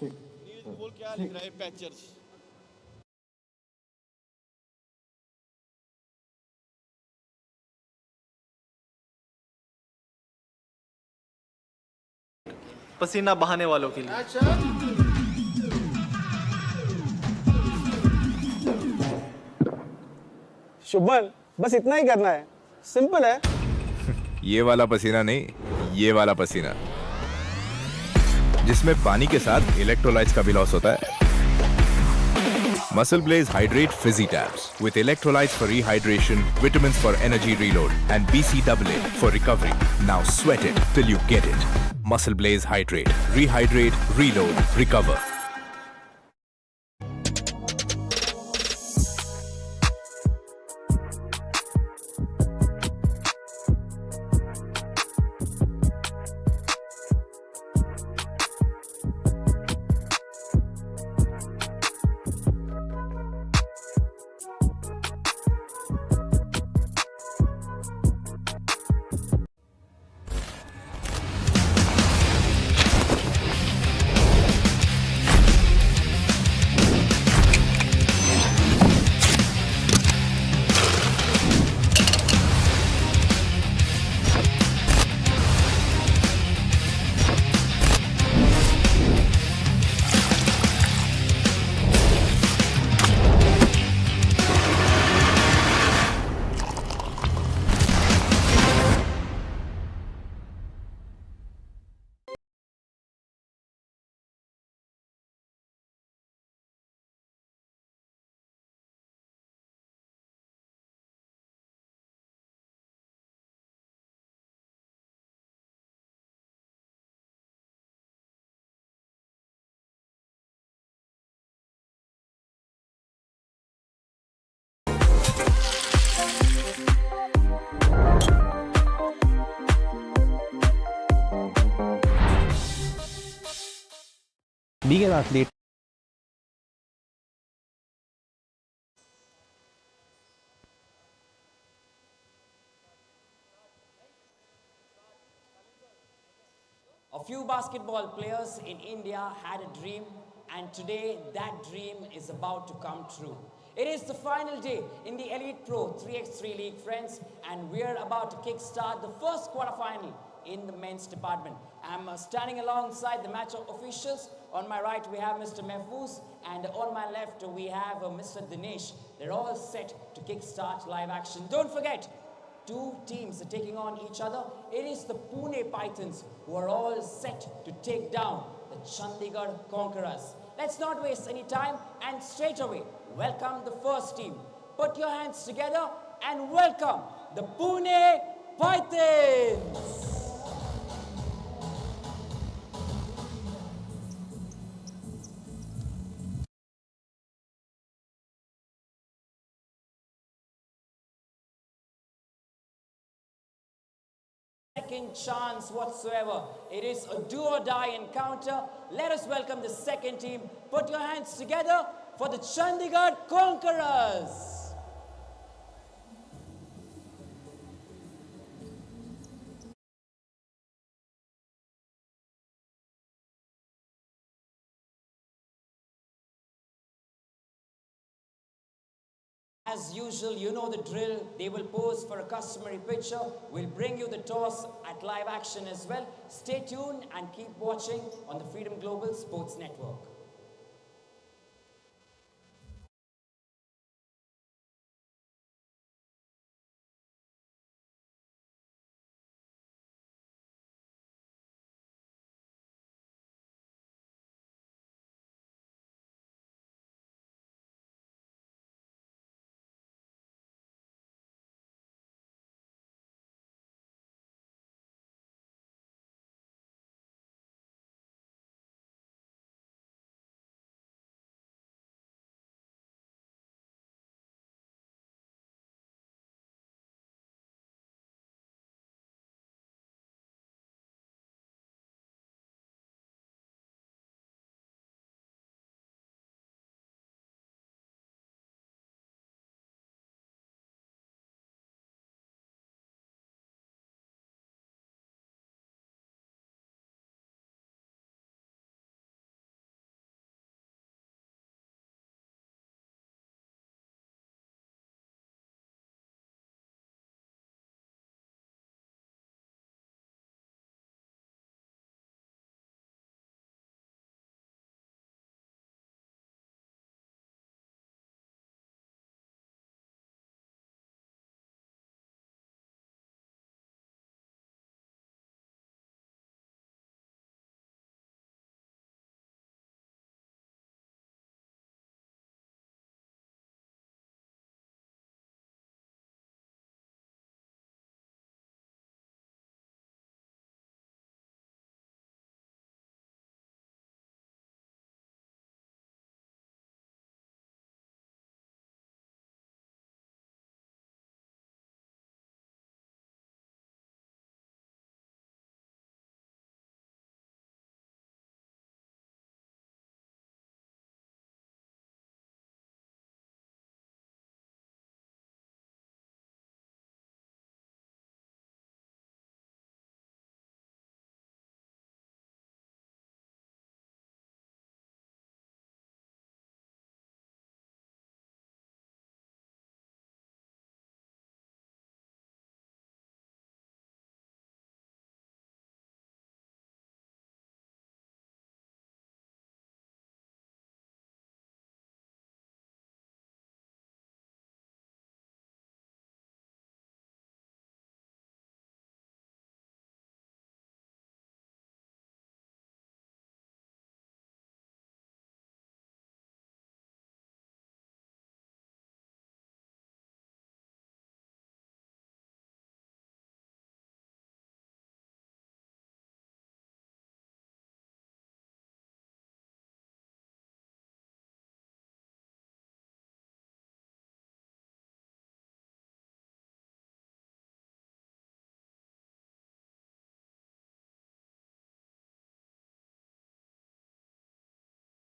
नीरज बोल क्या लिख रहा है पैचर्स। पसीना बहाने वालों के लिए। शुभमन, बस इतना ही करना है, सिंपल है। ये वाला पसीना नहीं, ये वाला पसीना, जिसमें पानी के साथ इलेक्ट्रोलाइट्स का भी लॉस होता है। MuscleBlaze Hydrate Fizzy Tabs with electrolytes for rehydration, vitamins for energy reload, and BCAA for recovery. Now sweat it till you get it. MuscleBlaze Hydrate. Rehydrate, reload, recover. Being an athlete, A few basketball players in India had a dream, and today that dream is about to come true. It is the final day in the Elite Pro 3x3 League, friends, and we're about to kickstart the first quarterfinal in the men's department. I'm standing alongside the match officials. On my right, we have Mr. Mehfoos, and on my left, we have Mr. Dinesh. They're all set to kickstart live action. Don't forget, two teams are taking on each other. It is the Pune Pythons who are all set to take down the Chandigarh Conquerors. Let's not waste any time and straight away welcome the first team. Put your hands together and welcome the Pune Pythons. Second chance whatsoever. It is a do or die encounter. Let us welcome the second team. Put your hands together for the Chandigarh Conquerors. As usual, you know the drill. They will pose for a customary picture. We'll bring you the toss at live action as well. Stay tuned and keep watching on the Freedom Global Sports Network.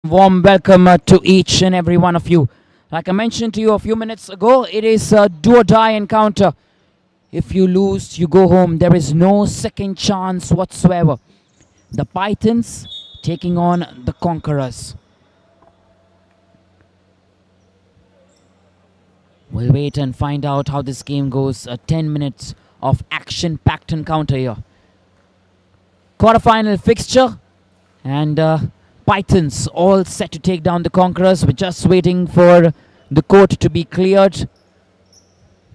Warm welcome to each and every one of you. Like I mentioned to you a few minutes ago, it is a do or die encounter. If you lose, you go home. There is no second chance whatsoever. The Pythons taking on the Conquerors. We'll wait and find out how this game goes. 10 minutes of action-packed encounter here. Quarterfinal fixture, and Pythons all set to take down the Conquerors. We're just waiting for the court to be cleared,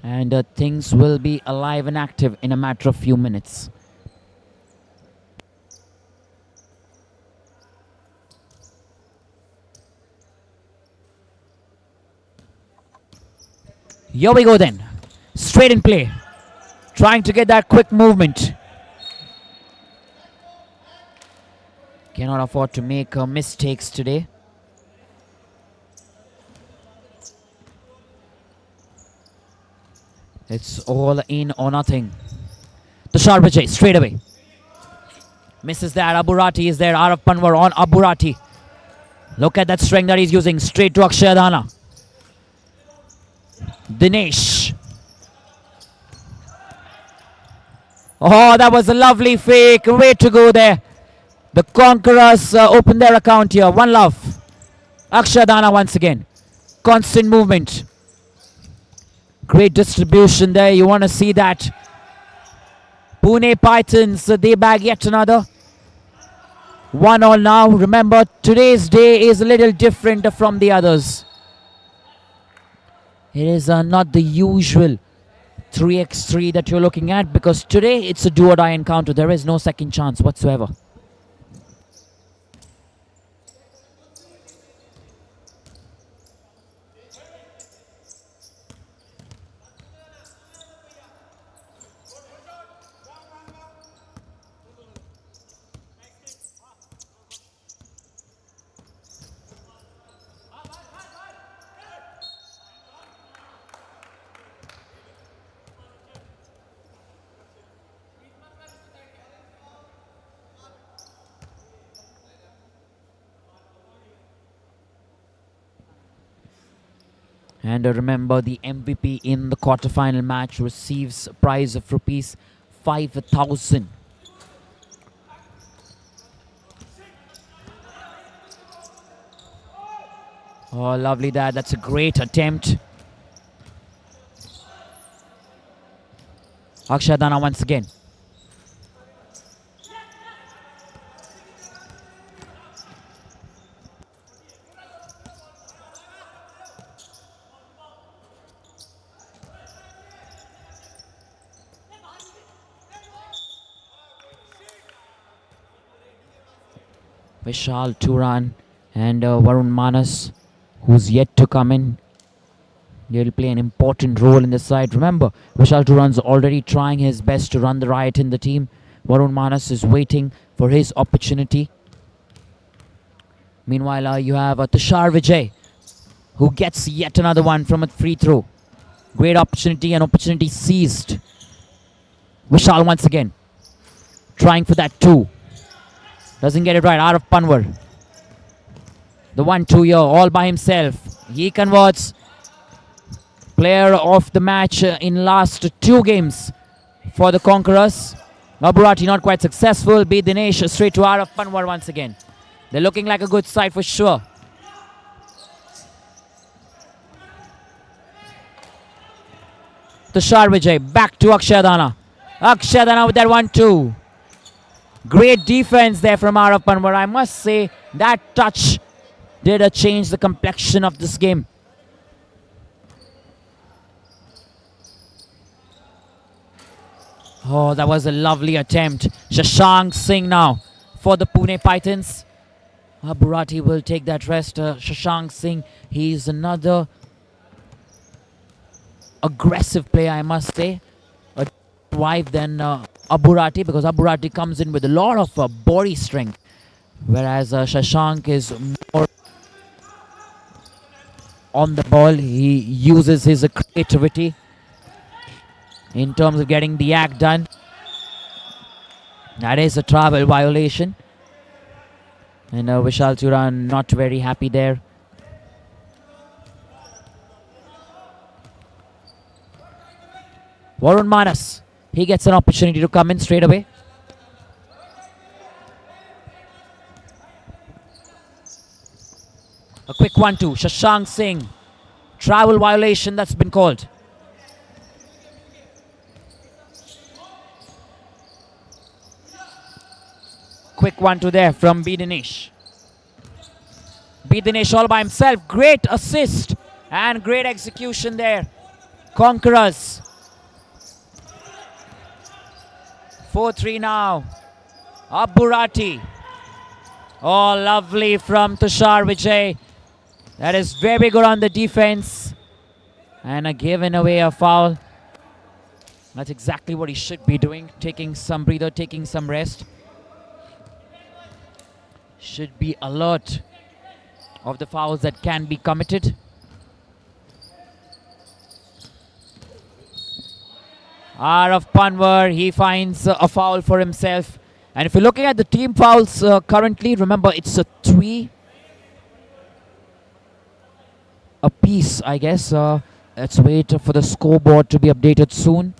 and things will be alive and active in a matter of few minutes. Here we go then. Straight in play. Trying to get that quick movement. Cannot afford to make mistakes today. It's all in or nothing. Tushar Vijay straight away. Misses that. Aburati is there. Arav Panwar on Aburati. Look at that strength that he's using. Straight to Akshayadana. Dinesh. Oh, that was a lovely fake. Way to go there. The Conquerors open their account here. One love. Akshayadana once again. Constant movement. Great distribution there. You want to see that. Pune Pythons, they bag yet another. 1-1 now. Remember, today's day is a little different from the others. It is not the usual 3x3 that you're looking at, because today it's a do or die encounter. There is no second chance whatsoever. And remember, the MVP in the quarterfinal match receives a prize of rupees 5,000. Oh, lovely that. That's a great attempt. Akshayadana once again. Vishal Turan and Varun Manas, who's yet to come in. They'll play an important role in the side. Remember, Vishal Turan's already trying his best to run the riot in the team. Varun Manas is waiting for his opportunity. Meanwhile, you have Tushar Vijay, who gets yet another one from a free throw. Great opportunity, and opportunity seized. Vishal once again, trying for that two. Doesn't get it right. Arav Panwar. The 1-2 here, all by himself. He converts. Player of the match in last 2 games for the Conquerors. Aburati not quite successful. B. Dinesh straight to Arav Panwar once again. They're looking like a good side for sure. Tushar Vijay back to Akshayadana. Akshayadana with that 1-2. Great defense there from Arav Panwar. I must say that touch did change the complexion of this game. Oh, that was a lovely attempt. Shashank Singh now for the Pune Pythons. Aburati will take that rest. Shashank Singh, he's another aggressive player, I must say. A wife than Aburati, because Aburati comes in with a lot of body strength, whereas Shashank is more on the ball. He uses his creativity in terms of getting the act done. That is a travel violation. And Vishal Turan not very happy there. Varun Manas, he gets an opportunity to come in straight away. A quick 1-2. Shashank Singh. Travel violation that's been called. Quick 1-2 there from B. Dinesh. B. Dinesh all by himself. Great assist and great execution there. Conquerors. 4-3 now. Aburati. Oh, lovely from Tushar Vijay. That is very good on the defense. And a given away a foul. That's exactly what he should be doing. Taking some breather, taking some rest. Should be alert of the fouls that can be committed. Arav Panwar, he finds a foul for himself. And if you're looking at the team fouls currently, remember it's a 3 apiece, I guess. Let's wait for the scoreboard to be updated soon.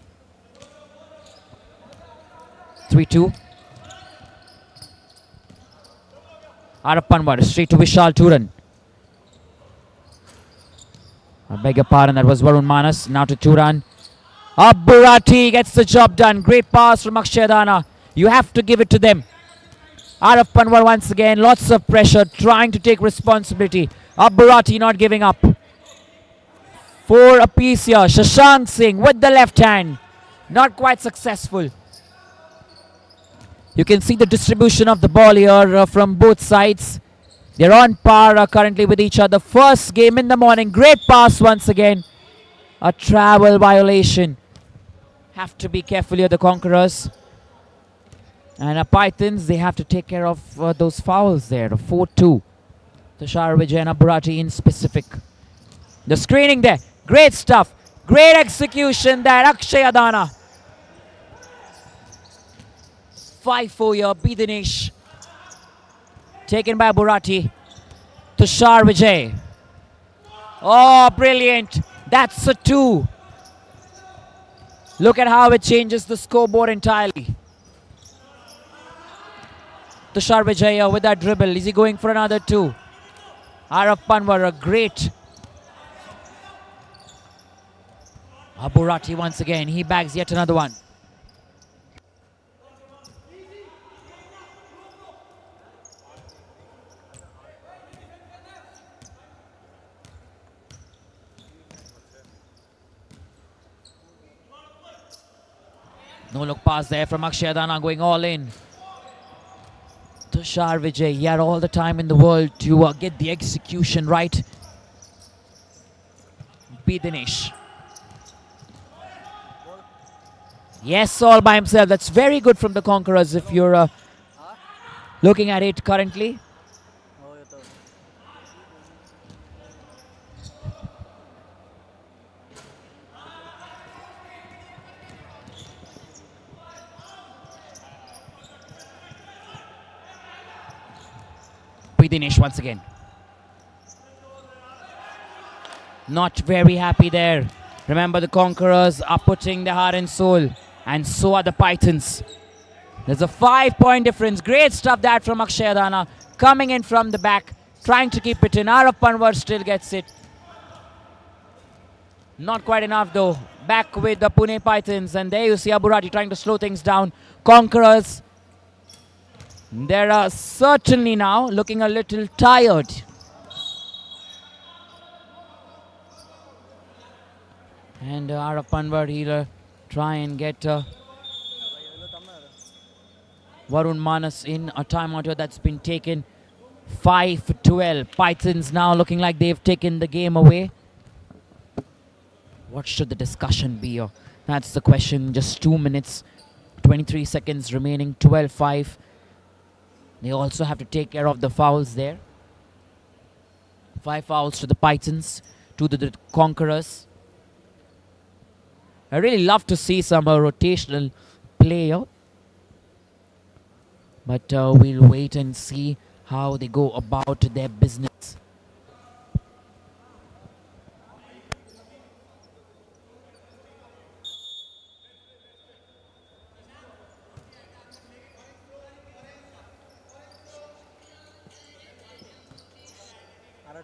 3-2. Arav Panwar, straight to Vishal Turan. I beg your pardon, that was Varun Manas. Now to Turan. Aburati gets the job done. Great pass from Akshay Dana. You have to give it to them. Arav Panwar once again. Lots of pressure. Trying to take responsibility. Aburati not giving up. 4 apiece here. Shashank Singh with the left hand. Not quite successful. You can see the distribution of the ball here from both sides. They're on par currently with each other. First game in the morning. Great pass once again. A travel violation. Have to be careful here, the Conquerors. And Pythons, they have to take care of those fouls there. 4-2. Tushar Vijay and Aburati in specific. The screening there. Great stuff. Great execution there. Akshay Adana. 5-4 here. B. Dinesh. Taken by Aburati. Tushar Vijay. Oh, brilliant. That's a 2. Look at how it changes the scoreboard entirely. Tushar Vijay with that dribble. Is he going for another 2? Arav Panwar, a great. Aburati once again. He bags yet another one. No look pass there from Akshay Adana going all in. Tushar Vijay, he had all the time in the world to get the execution right. B. Dinesh. Yes, all by himself. That's very good from the Conquerors if you're looking at it currently. Dinesh once again. Not very happy there. Remember, the Conquerors are putting their heart and soul, and so are the Pythons. There's a 5-point difference. Great stuff that from Akshay Adana. Coming in from the back, trying to keep it in. Arav Panwar still gets it. Not quite enough though. Back with the Pune Pythons, and there you see Aburati trying to slow things down. Conquerors, they're certainly now looking a little tired. And Arav Panwar, he'll try and get Varun Manas in. A timeout here that's been taken. 5-12. Pythons now looking like they've taken the game away. What should the discussion be? That's the question. Just 2 minutes, 23 seconds remaining. 12-5. They also have to take care of the fouls there. 5 fouls to the Pythons, to the Conquerors. I really love to see some rotational play. But we'll wait and see how they go about their business.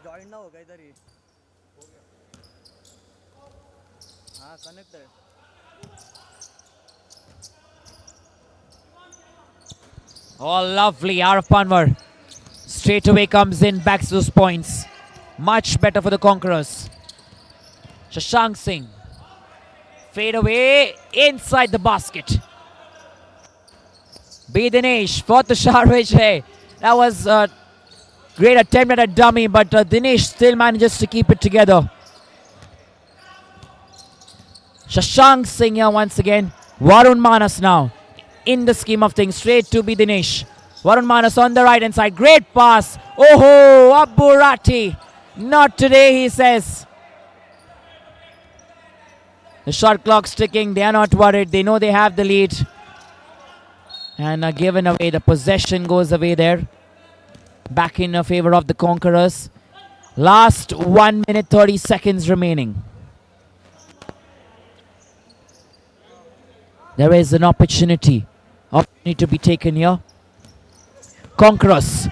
Joint ना होगा इधर ही हाँ connect है Oh, lovely out of Panwar. Straight away comes in, backs those points. Much better for the Conquerors. Shashank Singh. Fade away inside the basket. B. Dinesh for Tushar Vijay. That was a great attempt at a dummy, but Dinesh still manages to keep it together. Shashank Singh here once again. Varun Manas now in the scheme of things. Straight to B. Dinesh. Varun Manas on the right hand side. Great pass. Oh, Abburati. Not today, he says. The shot clock's ticking. They are not worried. They know they have the lead. And given away. The possession goes away there. Back in favor of the Conquerors. Last 1 minute 30 seconds remaining. There is an opportunity to be taken here. Conquerors.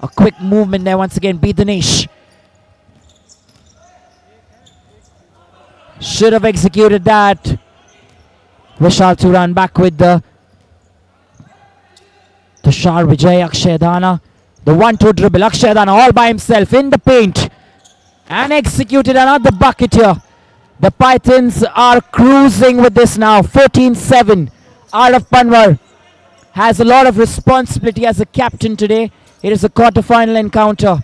A quick movement there once again. B. Dinesh. Should have executed that. Vishal Turan back with the Tushar Vijay. Akshay Dana. The 1-2 dribble. Akshay Dana all by himself in the paint. And executed another bucket here. The Pythons are cruising with this now. 14-7. Out of Panwar has a lot of responsibility as a captain today. It is a quarter-final encounter.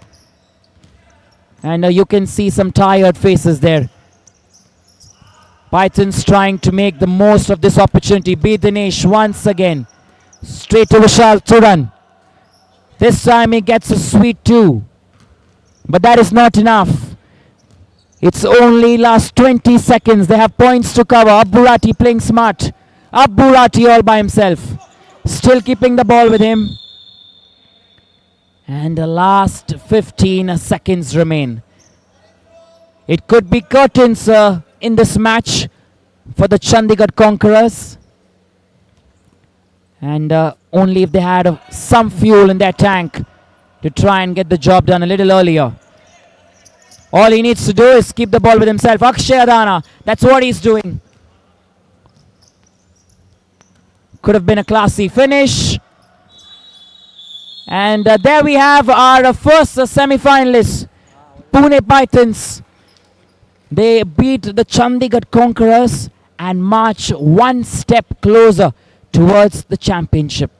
And you can see some tired faces there. Pythons trying to make the most of this opportunity. B. Dinesh once again. Straight to Vishal Turan. This time he gets a sweet 2. But that is not enough. It's only last 20 seconds. They have points to cover. Abburati playing smart. Abburati all by himself. Still keeping the ball with him. And the last 15 seconds remain. It could be curtains in this match for the Chandigarh Conquerors. And only if they had some fuel in their tank to try and get the job done a little earlier. All he needs to do is keep the ball with himself. Akshay Dana, that's what he's doing. Could have been a classy finish. And there we have our first semi-finalists. Pune Pythons. They beat the Chandigarh Conquerors and march one step closer towards the championship.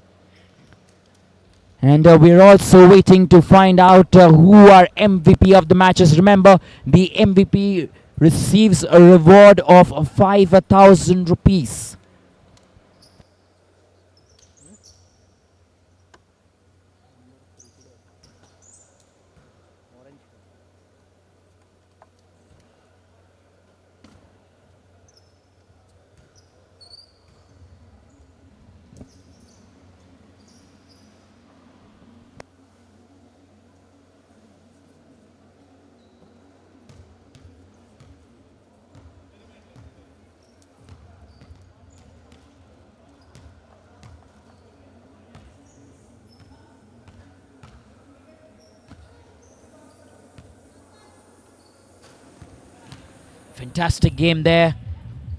And we're also waiting to find out who are MVP of the matches. Remember, the MVP receives a reward of 5,000 rupees. Fantastic game there.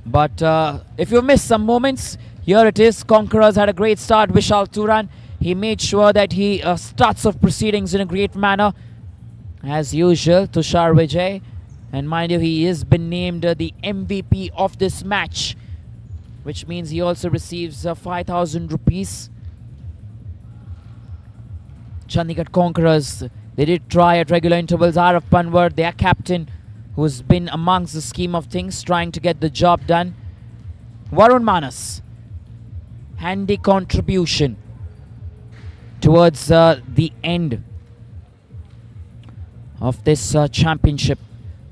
But if you missed some moments, here it is. Conquerors had a great start. Vishal Turan, he made sure that he starts off proceedings in a great manner. As usual, Tushar Vijay. And mind you, he has been named the MVP of this match, which means he also receives 5,000 rupees. Chandigarh Conquerors, they did try at regular intervals. Arav Panwar, their captain, who's been amongst the scheme of things, trying to get the job done. Varun Manas, handy contribution towards the end of this championship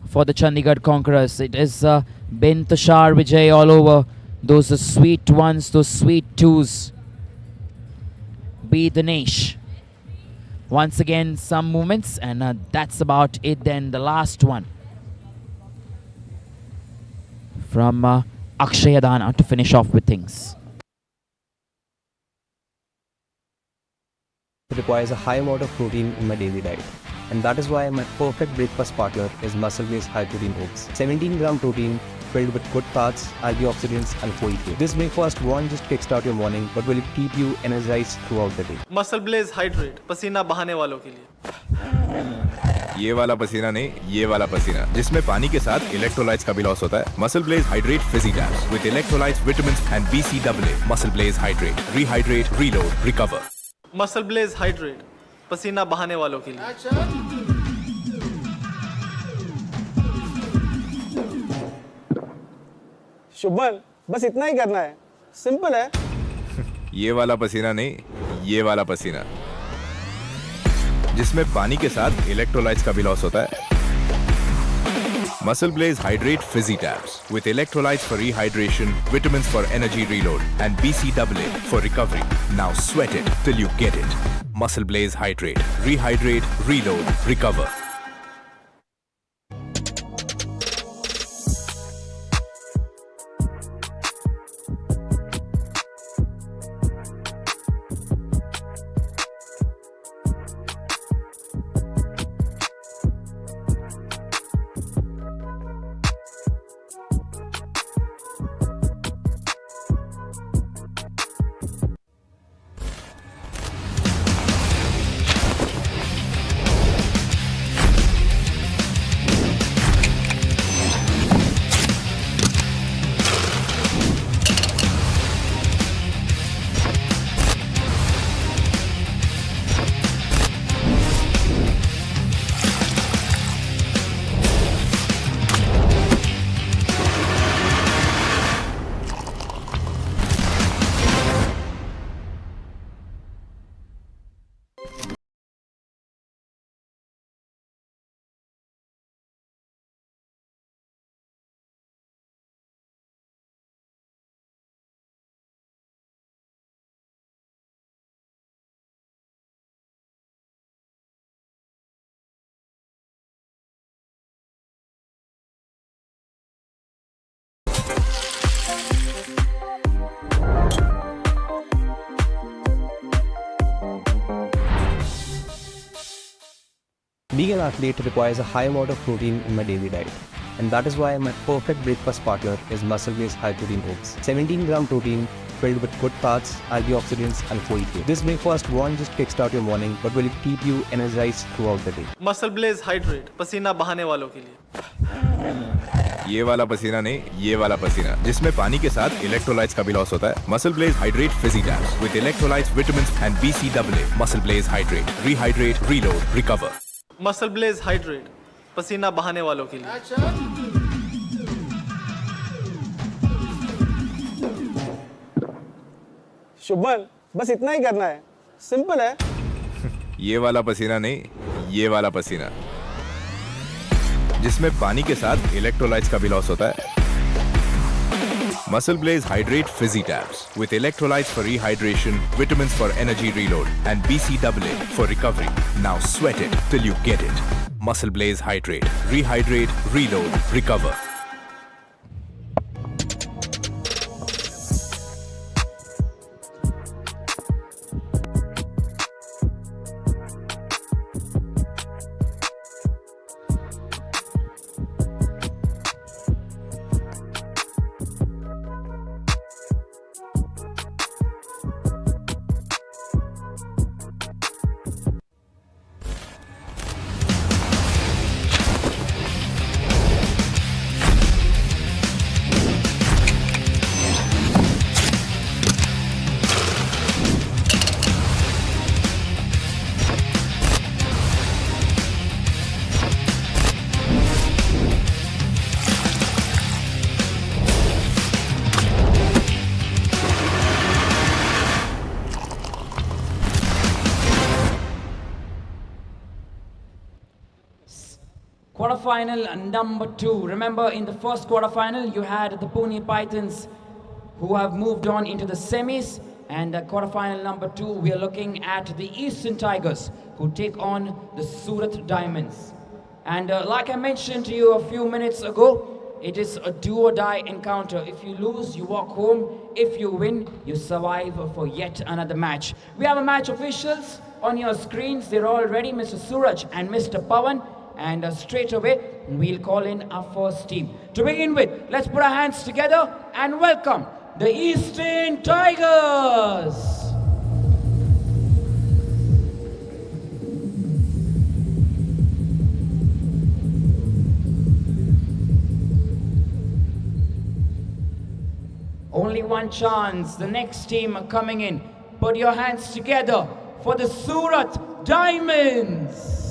for the Chandigarh Conquerors. It has been Tushar Vijay all over. Those are sweet ones, those sweet twos. B. Dinesh. Once again, some movements, and that's about it. Then the last one from Akshayadana to finish off with things. It requires a high amount of protein in my daily diet. And that is why my perfect breakfast partner is MuscleBlaze High Protein Oats. 17-gram protein filled with good fats, antioxidants and folic. This breakfast won't just kickstart your morning but will keep you energized throughout the day. MuscleBlaze Hydrate, पसीना बहाने वालों के लिए। ये वाला पसीना नहीं, ये वाला पसीना जिसमें पानी के साथ इलेक्ट्रोलाइट्स का भी लॉस होता है। MuscleBlaze Hydrate Fizzy Tabs with electrolytes, vitamins and BCAA. MuscleBlaze Hydrate, rehydrate, reload, recover. MuscleBlaze Hydrate, पसीना बहाने वालों के लिए। शुभमन, बस इतना ही करना है, सिंपल है। ये वाला पसीना नहीं, ये वाला पसीना जिसमें पानी के साथ इलेक्ट्रोलाइट्स का भी लॉस होता है। MuscleBlaze Hydrate Fizzy Tabs with electrolytes for rehydration, vitamins for energy reload and BCAA for recovery. Now sweat it till you get it. MuscleBlaze Hydrate, rehydrate, reload, recover. Being an athlete requires a high amount of protein in my daily diet. And that is why my perfect breakfast partner is MuscleBlaze High Protein Oats. 17-gram protein filled with good fats, antioxidants and folic. This breakfast won't just kickstart your morning but will keep you energized throughout the day. MuscleBlaze Hydrate, पसीना बहाने वालों के लिए। ये वाला पसीना नहीं, ये वाला पसीना जिसमें पानी के साथ इलेक्ट्रोलाइट्स का भी लॉस होता है। MuscleBlaze Hydrate Fizzy Tabs with electrolytes, vitamins and BCAA. MuscleBlaze Hydrate, rehydrate, reload, recover. MuscleBlaze Hydrate, पसीना बहाने वालों के लिए। शुभमन, बस इतना ही करना है, सिंपल है। ये वाला पसीना नहीं, ये वाला पसीना जिसमें पानी के साथ इलेक्ट्रोलाइट्स का भी लॉस होता है। MuscleBlaze Hydrate Fizzy Tabs with electrolytes for rehydration, vitamins for energy reload and BCAA for recovery. Now sweat it till you get it. MuscleBlaze Hydrate, rehydrate, reload, recover. Quarterfinal number 2. Remember, in the first quarterfinal, you had the Pune Pythons who have moved on into the semis. And quarterfinal number 2, we are looking at the Eastern Tigers, who take on the Surat Diamonds. And like I mentioned to you a few minutes ago, it is a do-or-die encounter. If you lose, you walk home. If you win, you survive for yet another match. We have a match officials on your screens. They're all ready, Mr. Suraj and Mr. Pawan. And straight away, we'll call in our first team. To begin with, let's put our hands together and welcome the Eastern Tigers. Only one chance, the next team coming in. Put your hands together for the Surat Diamonds.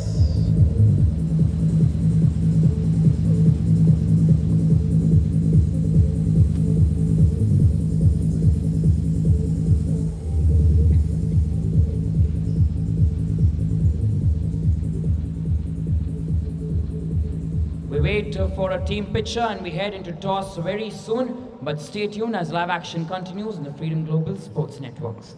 We wait for a team picture and we head into toss very soon. But stay tuned as live action continues in the Freedom Global Sports Networks.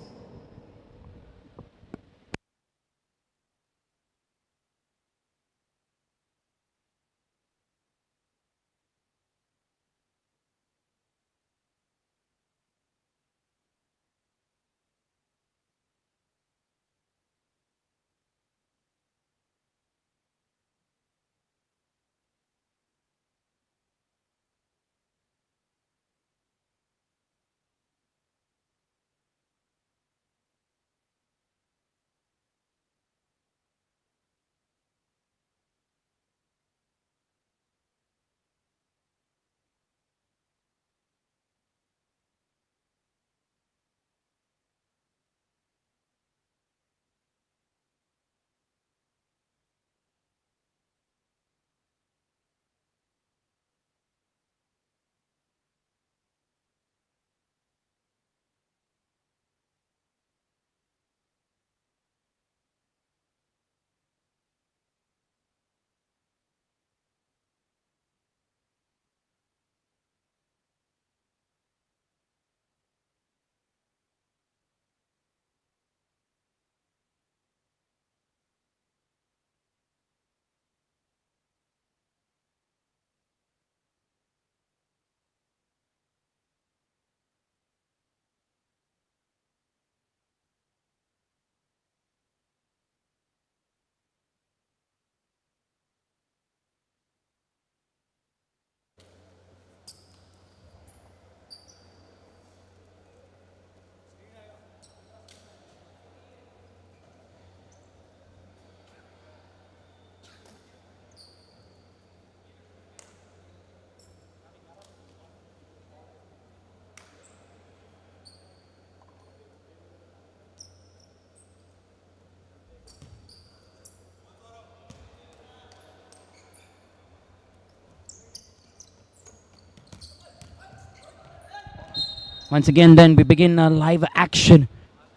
Once again, then we begin live action.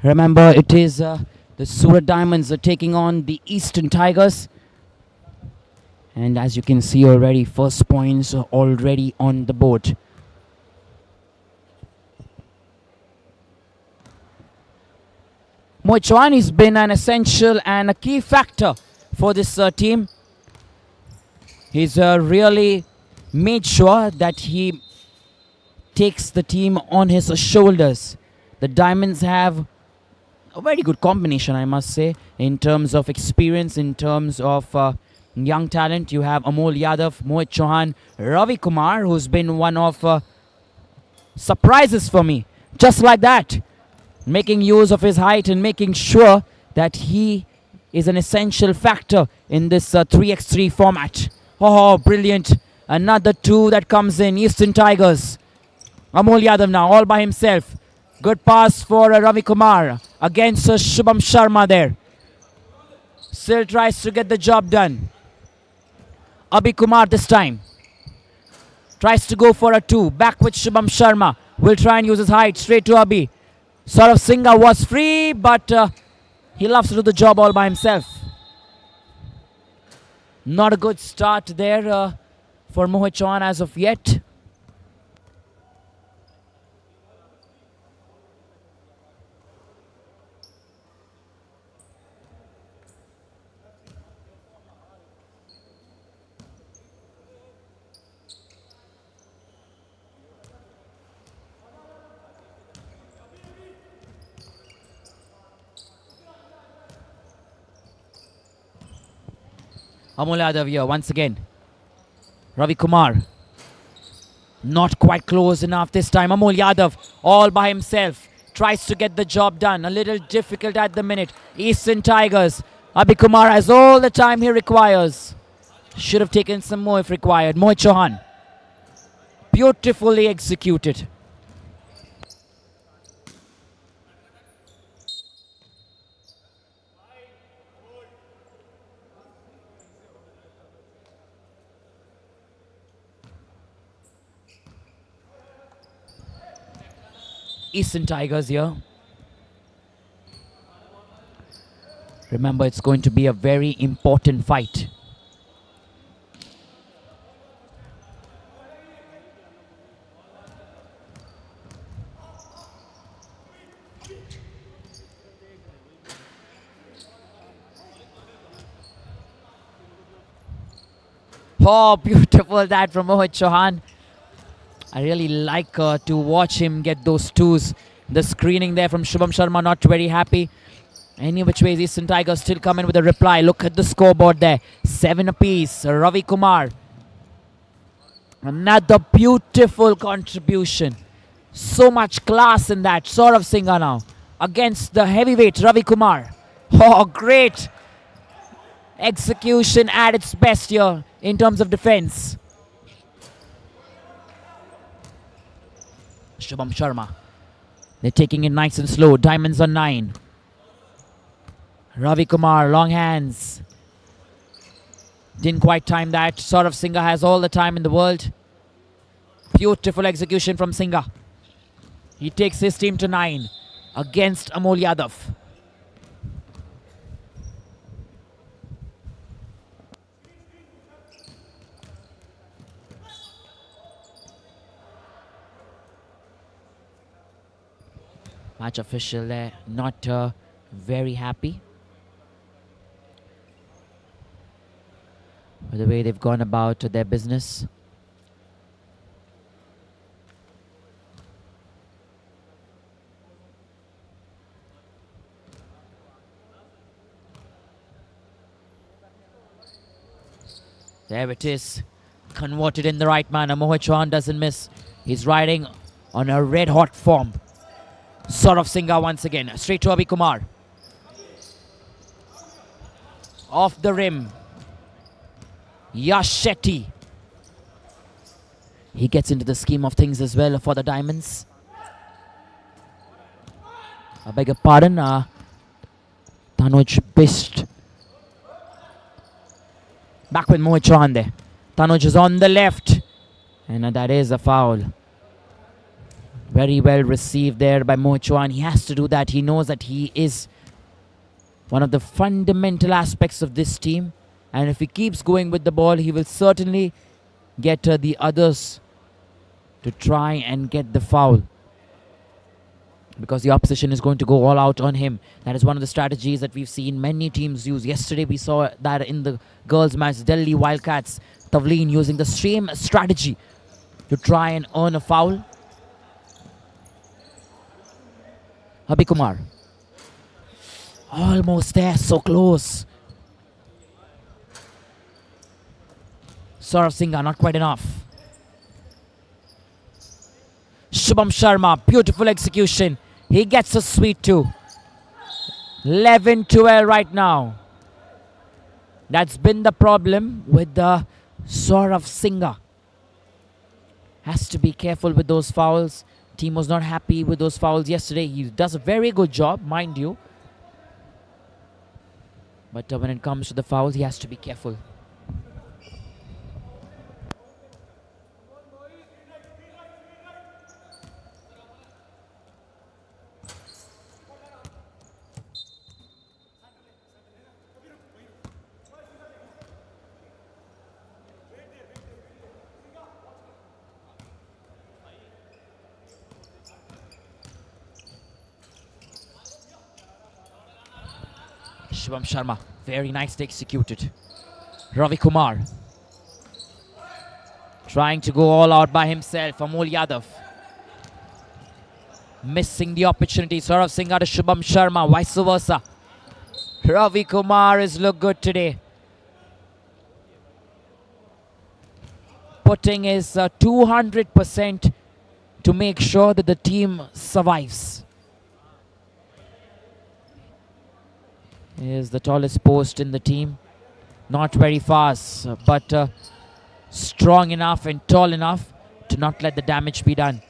Remember, it is the Surat Diamonds are taking on the Eastern Tigers. And as you can see already, first points are already on the board. Mohit Chauhan has been an essential and a key factor for this team. He's really made sure that he takes the team on his shoulders. The Diamonds have a very good combination, I must say, in terms of experience, in terms of young talent. You have Amol Yadav, Mohit Chauhan, Ravi Kumar, who's been one of surprises for me. Just like that, making use of his height and making sure that he is an essential factor in this 3x3 format. Oh, brilliant. Another two that comes in, Eastern Tigers. Amol Yadav now, all by himself. Good pass for Ravi Kumar against Shubham Sharma there. Still tries to get the job done. Abhi Kumar this time. Tries to go for a two. Back with Shubham Sharma. Will try and use his height straight to Abhi. Saurav Singha was free, but he loves to do the job all by himself. Not a good start there for Mohit Chauhan as of yet. Amol Yadav here once again. Ravi Kumar. Not quite close enough this time. Amol Yadav all by himself. Tries to get the job done. A little difficult at the minute. Eastern Tigers. Abhi Kumar has all the time he requires. Should have taken some more if required. Mohit Chauhan. Beautifully executed. Eastern Tigers here. Remember, it's going to be a very important fight. Oh, beautiful that from Mohit Chauhan. I really like to watch him get those twos. The screening there from Shubham Sharma, not very happy. Any which ways, Eastern Tigers still come in with a reply. Look at the scoreboard there. 7 apiece. Ravi Kumar. Another beautiful contribution. So much class in that. Saurav Singha now against the heavyweight Ravi Kumar. Oh, great execution at its best here in terms of defense. Shubham Sharma. They're taking it nice and slow. Diamonds on 9. Ravi Kumar, long hands. Didn't quite time that. Saurav Singha has all the time in the world. Beautiful execution from Singha. He takes his team to 9 against Amol Yadav. Match official there, not very happy with the way they've gone about their business. There it is, converted in the right manner. Mohit Chauhan doesn't miss. He's riding on a red-hot form. Saurav Singha once again, straight to Abhi Kumar. Off the rim. Yash Shetty. He gets into the scheme of things as well for the Diamonds. I beg your pardon, Tanuj Bist. Back with Mohit Chauhan there. Tanuj is on the left. And that is a foul. Very well received there by Mohit Chauhan. He has to do that. He knows that he is one of the fundamental aspects of this team. And if he keeps going with the ball, he will certainly get the others to try and get the foul. Because the opposition is going to go all out on him. That is one of the strategies that we've seen many teams use. Yesterday we saw that in the girls' match, Delhi Wildcats, Tavleen using the same strategy to try and earn a foul. Abhi Kumar. Almost there, so close. Saurav Singha, not quite enough. Shubham Sharma, beautiful execution. He gets a sweet too. 11-12 right now. That's been the problem with the Saurav Singha. Has to be careful with those fouls. Team was not happy with those fouls yesterday. He does a very good job, mind you. But when it comes to the fouls, he has to be careful. Shubham Sharma, very nicely executed. Ravi Kumar trying to go all out by himself. Amol Yadav missing the opportunity. Saurav Singha to Shubham Sharma, vice versa. Ravi Kumar has looked good today. putting his 200% to make sure that the team survives. He is the tallest post in the team. Not very fast, but strong enough and tall enough to not let the damage be done.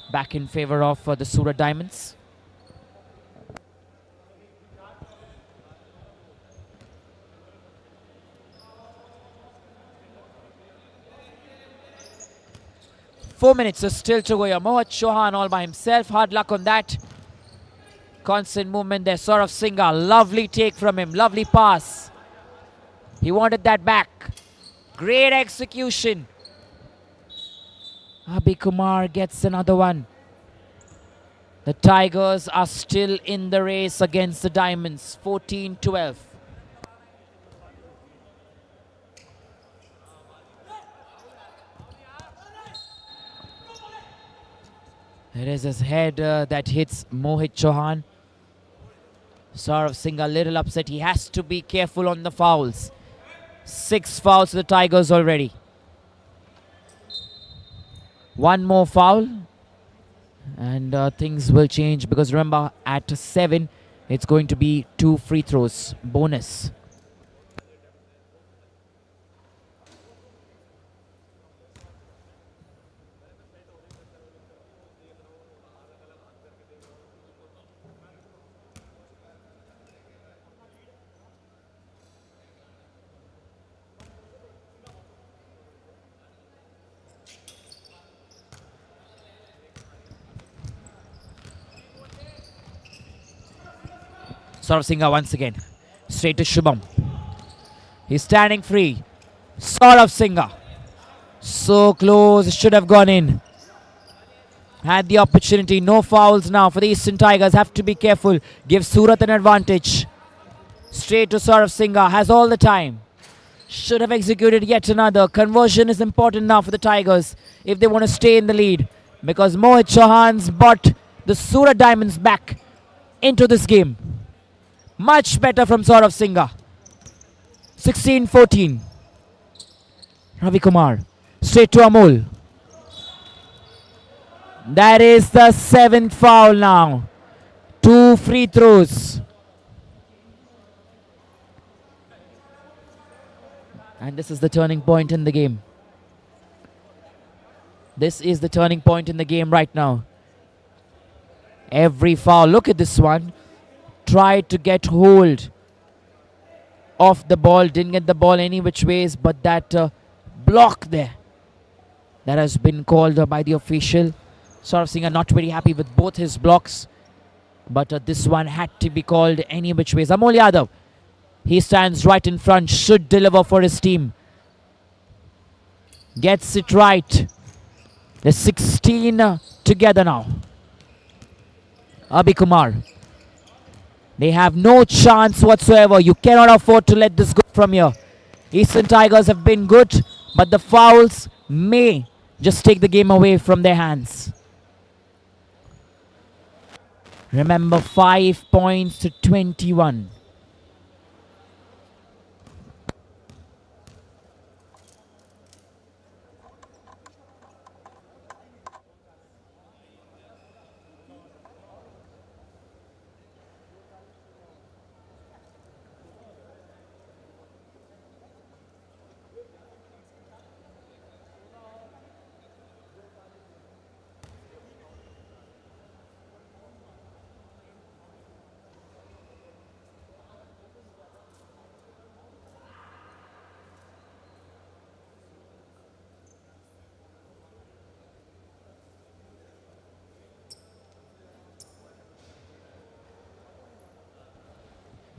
Back in favor of the Surat Diamonds. Four minutes are still to go here. Mohit Chauhan all by himself. Hard luck on that. Constant movement there. Saurav Singha. Lovely take from him. Lovely pass. He wanted that back. Great execution. Abhi Kumar gets another one. The Tigers are still in the race against the Diamonds. 14-12. It is his head that hits Mohit Chauhan. Saurav Singha a little upset. He has to be careful on the fouls. 6 fouls to the Tigers already. One more foul and things will change, because remember at 7 it's going to be 2 free throws bonus. Saurav Singha once again. Straight to Shubham. He's standing free. Saurav Singha. So close. Should have gone in. Had the opportunity. No fouls now for the Eastern Tigers. Have to be careful. Give Surat an advantage. Straight to Saurav Singha. Has all the time. Should have executed yet another. Conversion is important now for the Tigers if they want to stay in the lead, because Mohit Chauhan's brought the Surat Diamonds back into this game. Much better from Saurav Singha. 16-14. Ravi Kumar. Straight to Amol. That is the 7th foul now. 2 free throws. And this is the turning point in the game. This is the turning point in the game right now. Every foul. Look at this one. Tried to get hold of the ball. Didn't get the ball any which ways, but that block there that has been called by the official. Saurav Singha not very happy with both his blocks, but this one had to be called any which ways. Amol Yadav, he stands right in front, should deliver for his team. Gets it right. The 16 together now. Abhi Kumar. They have no chance whatsoever. You cannot afford to let this go from here. Eastern Tigers have been good, but the fouls may just take the game away from their hands. Remember, 5 points to 21.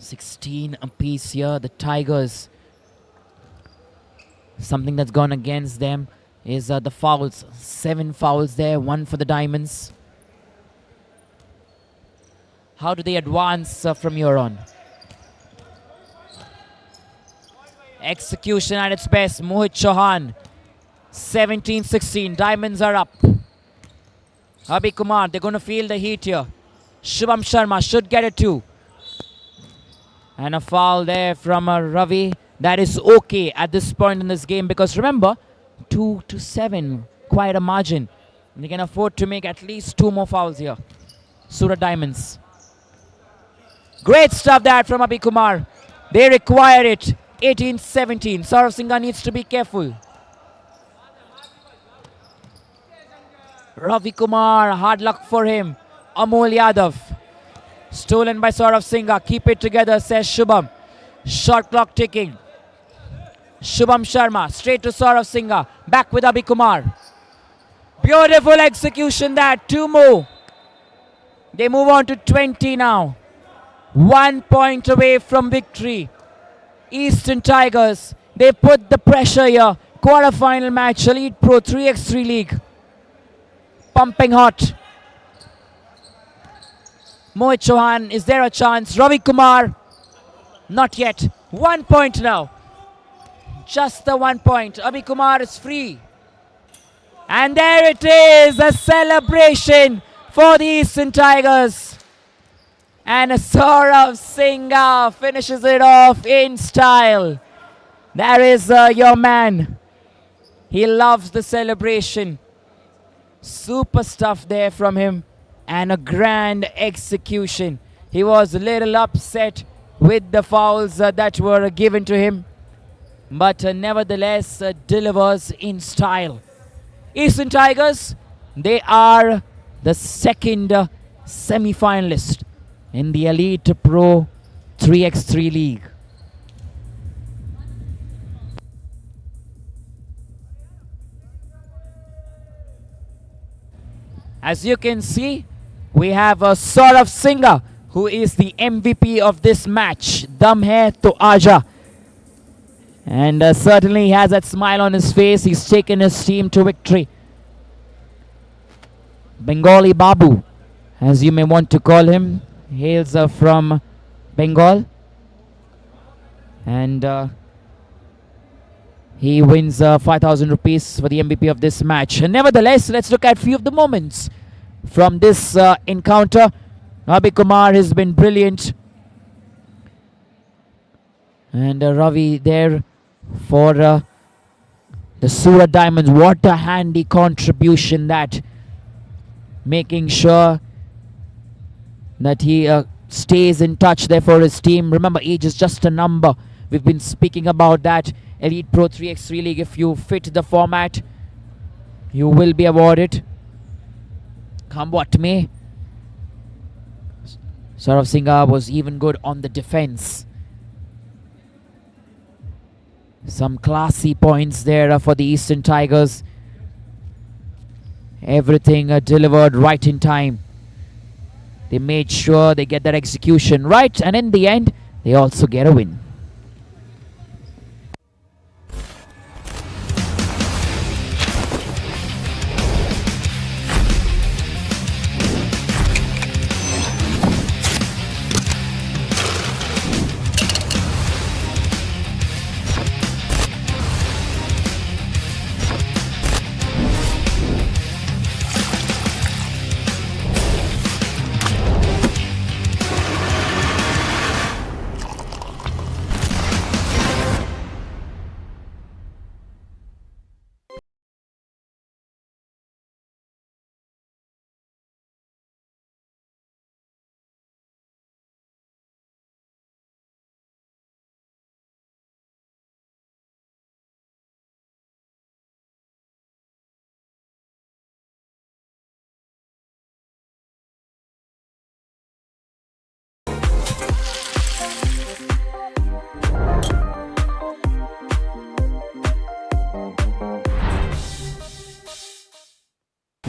$16 apiece here. The Tigers, something that's gone against them is the fouls. 7 fouls there, 1 for the Diamonds. How do they advance from here on? Execution at its best. Mohit Chauhan. 17-16. Diamonds are up. Abhi Kumar, they're going to feel the heat here. Shubham Sharma should get it too. And a foul there from Ravi. that is okay at this point in this game, because remember, 2-7, quite a margin. They can afford to make at least 2 more fouls here. Surat Diamonds. Great stuff that from Abhi Kumar. They require it. 18-17. Saurav Singha needs to be careful. Ravi Kumar, hard luck for him. Amol Yadav. Stolen by Saurav Singha. Keep it together, says Shubham. Shot clock ticking. Shubham Sharma, straight to Saurav Singha. Back with Abhi Kumar. Beautiful execution that. 2 more. They move on to 20 now. 1 point away from victory. Eastern Tigers, they put the pressure here. Quarter-final match, Elite Pro 3x3 League. Pumping hot. Mohit Chauhan, is there a chance? Ravi Kumar, not yet. 1 point now. Just the 1 point. Abhi Kumar is free. And there it is, a celebration for the Eastern Tigers. And Saurav Singha finishes it off in style. There is your man. He loves the celebration. Super stuff there from him. And a grand execution. He was a little upset with the fouls that were given to him. But nevertheless delivers in style. Eastern Tigers, they are the second semi-finalist in the Elite Pro 3x3 League. As you can see, we have Saurav Singha, who is the MVP of this match. Dam hai to aaja. And certainly he has that smile on his face. He's taken his team to victory. Bengali Babu, as you may want to call him, hails from Bengal. And he wins 5,000 rupees for the MVP of this match. And nevertheless, let's look at a few of the moments from this encounter. Abhi Kumar has been brilliant. And Ravi there for the Surat Diamonds. What a handy contribution that. Making sure that he stays in touch there for his team. Remember, age is just a number. We've been speaking about that. Elite Pro 3x3 League, if you fit the format, you will be awarded. Come what may. Saurav Singha was even good on the defense. Some classy points there for the Eastern Tigers. Everything delivered right in time. They made sure they get that execution right, and in the end, they also get a win.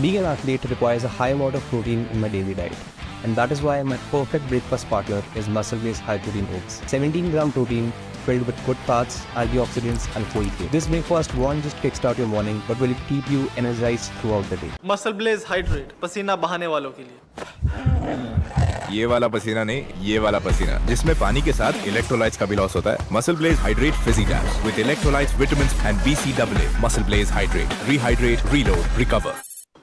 Being an athlete requires a high amount of protein in my daily diet. And that is why my perfect breakfast partner is MuscleBlaze High Protein Oats. 17 gram protein filled with good fats, antioxidants and folic. This breakfast won't just kickstart your morning but will keep you energized throughout the day. MuscleBlaze Hydrate, पसीना बहाने वालों के लिए। ये वाला पसीना नहीं, ये वाला पसीना जिसमें पानी के साथ इलेक्ट्रोलाइट्स का भी लॉस होता है। MuscleBlaze Hydrate Fizzy Tabs with electrolytes, vitamins and BCAA. MuscleBlaze Hydrate. Rehydrate, reload, recover.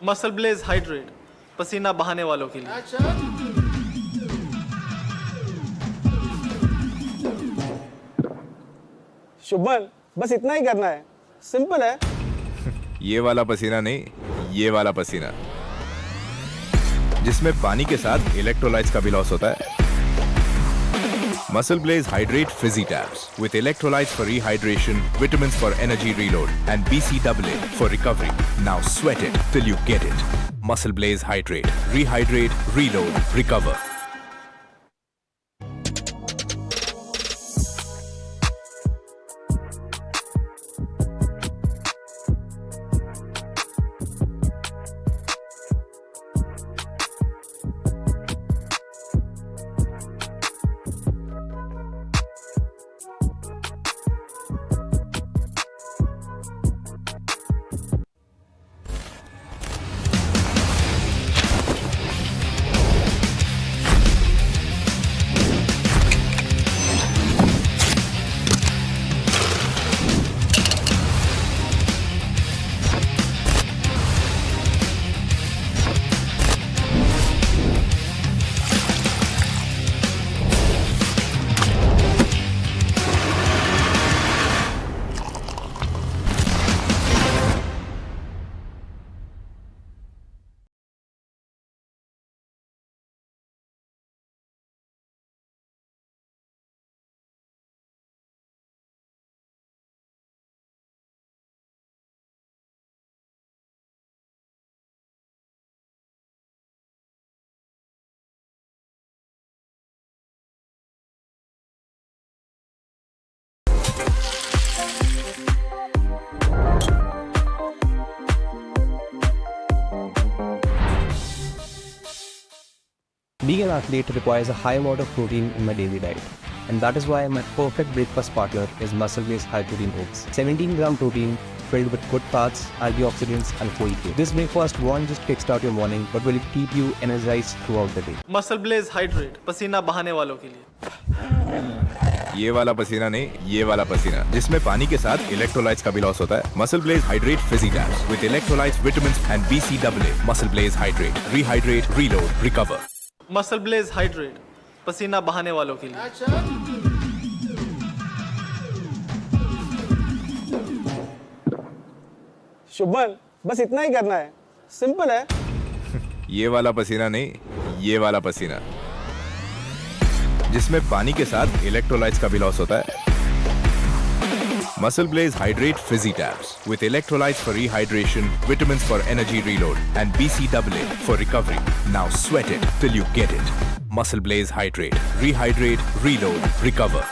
MuscleBlaze Hydrate, पसीना बहाने वालों के लिए। शुभमन, बस इतना ही करना है, सिंपल है। ये वाला पसीना नहीं, ये वाला पसीना, जिसमें पानी के साथ इलेक्ट्रोलाइट्स का भी लॉस होता है। MuscleBlaze Hydrate Fizzy Tabs with electrolytes for rehydration, vitamins for energy reload, and BCAA for recovery. Now sweat it till you get it. MuscleBlaze Hydrate. Rehydrate, reload, recover. Being an athlete requires a high amount of protein in my daily diet. And that is why my perfect breakfast partner is MuscleBlaze High Protein Oats. 17-gram protein filled with good fats, antioxidants and folic acid. This breakfast won't just kickstart your morning but will keep you energized throughout the day. MuscleBlaze Hydrate, पसीना बहाने वालों के लिए। ये वाला पसीना नहीं, ये वाला पसीना, जिसमें पानी के साथ इलेक्ट्रोलाइट्स का भी लॉस होता है। MuscleBlaze Hydrate Fizzy Tabs with electrolytes, vitamins and BCAA. MuscleBlaze Hydrate. Rehydrate, reload, recover. MuscleBlaze Hydrate, पसीना बहाने वालों के लिए। शुभमन, बस इतना ही करना है, सिंपल है। ये वाला पसीना नहीं, ये वाला पसीना, जिसमें पानी के साथ इलेक्ट्रोलाइट्स का भी लॉस होता है। MuscleBlaze Hydrate Fizzy Tabs with electrolytes for rehydration, vitamins for energy reload, and BCAA for recovery. Now sweat it till you get it. MuscleBlaze Hydrate. Rehydrate, reload, recover.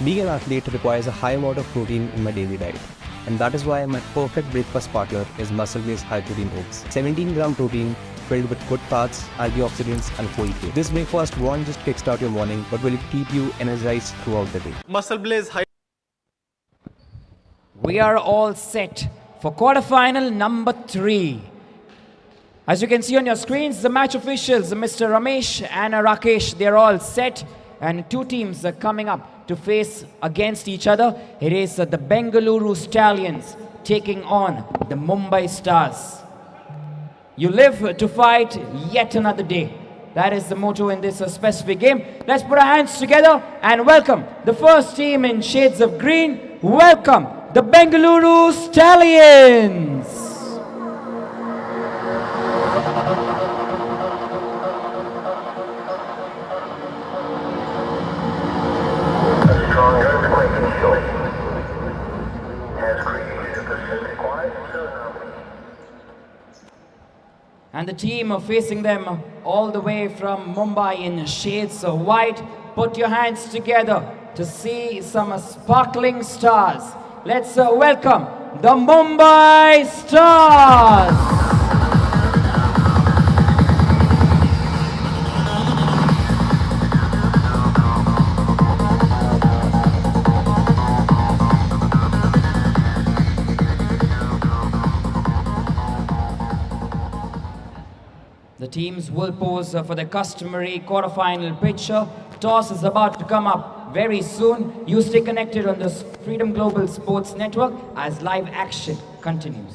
Being an athlete requires a high amount of protein in my daily diet. And that is why my perfect breakfast partner is MuscleBlaze High Protein Oats. 17-gram protein filled with good fats, antioxidants and folic acid. This breakfast won't just kickstart your morning but will keep you energized throughout the day. MuscleBlaze Hydrate. We are all set for quarterfinal number 3. As you can see on your screens, the match officials, Mr. Ramesh and Rakesh, they're all set and two teams are coming up to face against each other. It is the Bengaluru Stallions taking on the Mumbai Stars. You live to fight yet another day. That is the motto in this specific game. Let's put our hands together and welcome the first team in shades of green. Welcome the Bengaluru Stallions. And the team facing them all the way from Mumbai in shades of white. Put your hands together to see some sparkling stars. Let's welcome the Mumbai Stars. The teams will pose for the customary quarterfinal picture. Toss is about to come up very soon. You stay connected on the Freedom Global Sports Network as live action continues.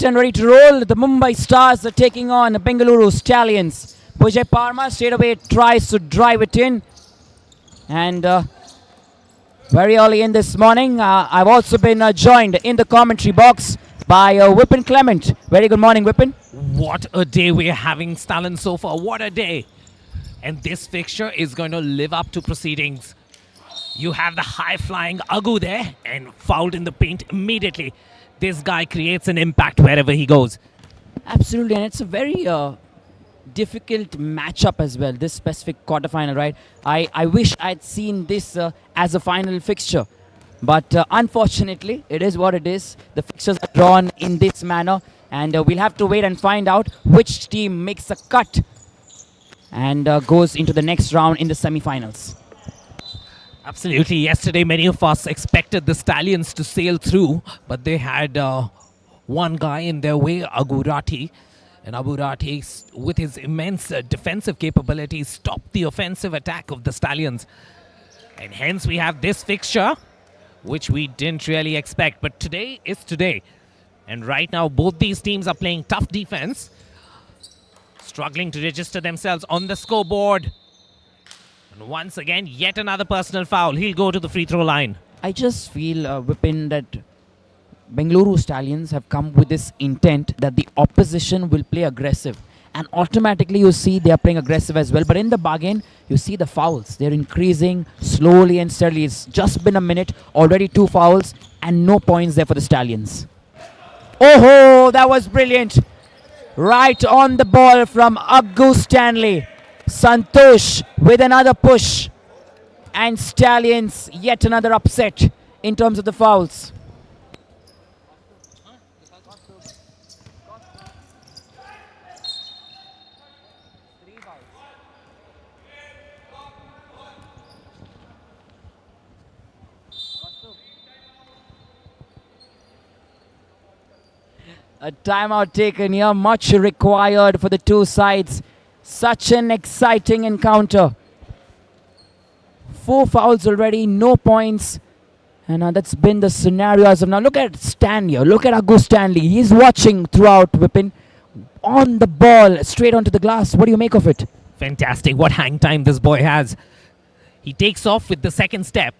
And ready to roll. The Mumbai Stars are taking on the Bengaluru Stallions. Pujay Parma straight away tries to drive it in. And very early in this morning, I've also been joined in the commentary box by Vipin Clement. Very good morning, Vipin. What a day we're having, Stallions, so far. What a day. And this fixture is going to live up to proceedings. You have the high-flying Agu there and fouled in the paint immediately. This guy creates an impact wherever he goes. Absolutely, and it's a very difficult matchup as well, this specific quarterfinal, right? I wish I'd seen this as a final fixture. But unfortunately, it is what it is. The fixtures are drawn in this manner. And we'll have to wait and find out which team makes a cut and goes into the next round in the semi-finals. Absolutely. Yesterday, many of us expected the Stallions to sail through, but they had one guy in their way, Agurati. And Agurati, with his immense defensive capabilities, stopped the offensive attack of the Stallions. And hence we have this fixture, which we didn't really expect. But today is today. And right now, both these teams are playing tough defense, struggling to register themselves on the scoreboard. And once again, yet another personal foul. He'll go to the free throw line. I just feel, Vipin, that Bengaluru Stallions have come with this intent that the opposition will play aggressive. And automatically you see they are playing aggressive as well. But in the bargain, you see the fouls. They're increasing slowly and steadily. It's just been a minute, already 2 fouls and no points there for the Stallions. Oh, that was brilliant. Right on the ball from Aggu Stanley. Santosh with another push. And Stallions yet another upset in terms of the fouls. A timeout taken here, much required for the two sides. Such an exciting encounter. 4 fouls already, no points. And that's been the scenario as of now. Look at Stan here. Look at Aggu Stanley. He's watching throughout, Vipin. On the ball, straight onto the glass. What do you make of it? Fantastic. What hang time this boy has. He takes off with the second step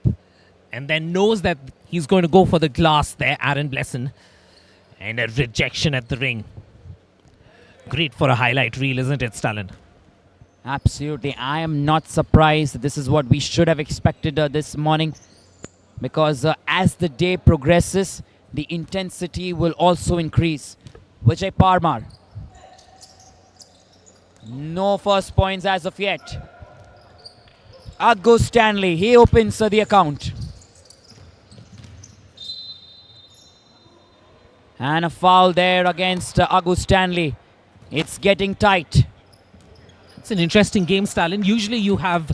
and then knows that he's going to go for the glass there, Aaron Blesson. And a rejection at the ring. Great for a highlight reel, isn't it, Stalin? Absolutely. I am not surprised. This is what we should have expected this morning. Because as the day progresses, the intensity will also increase. Vijay Parmar. No first points as of yet. Aggu Stanley, he opens the account. And a foul there against Aggu Stanley. It's getting tight. It's an interesting game, Stalin. Usually you have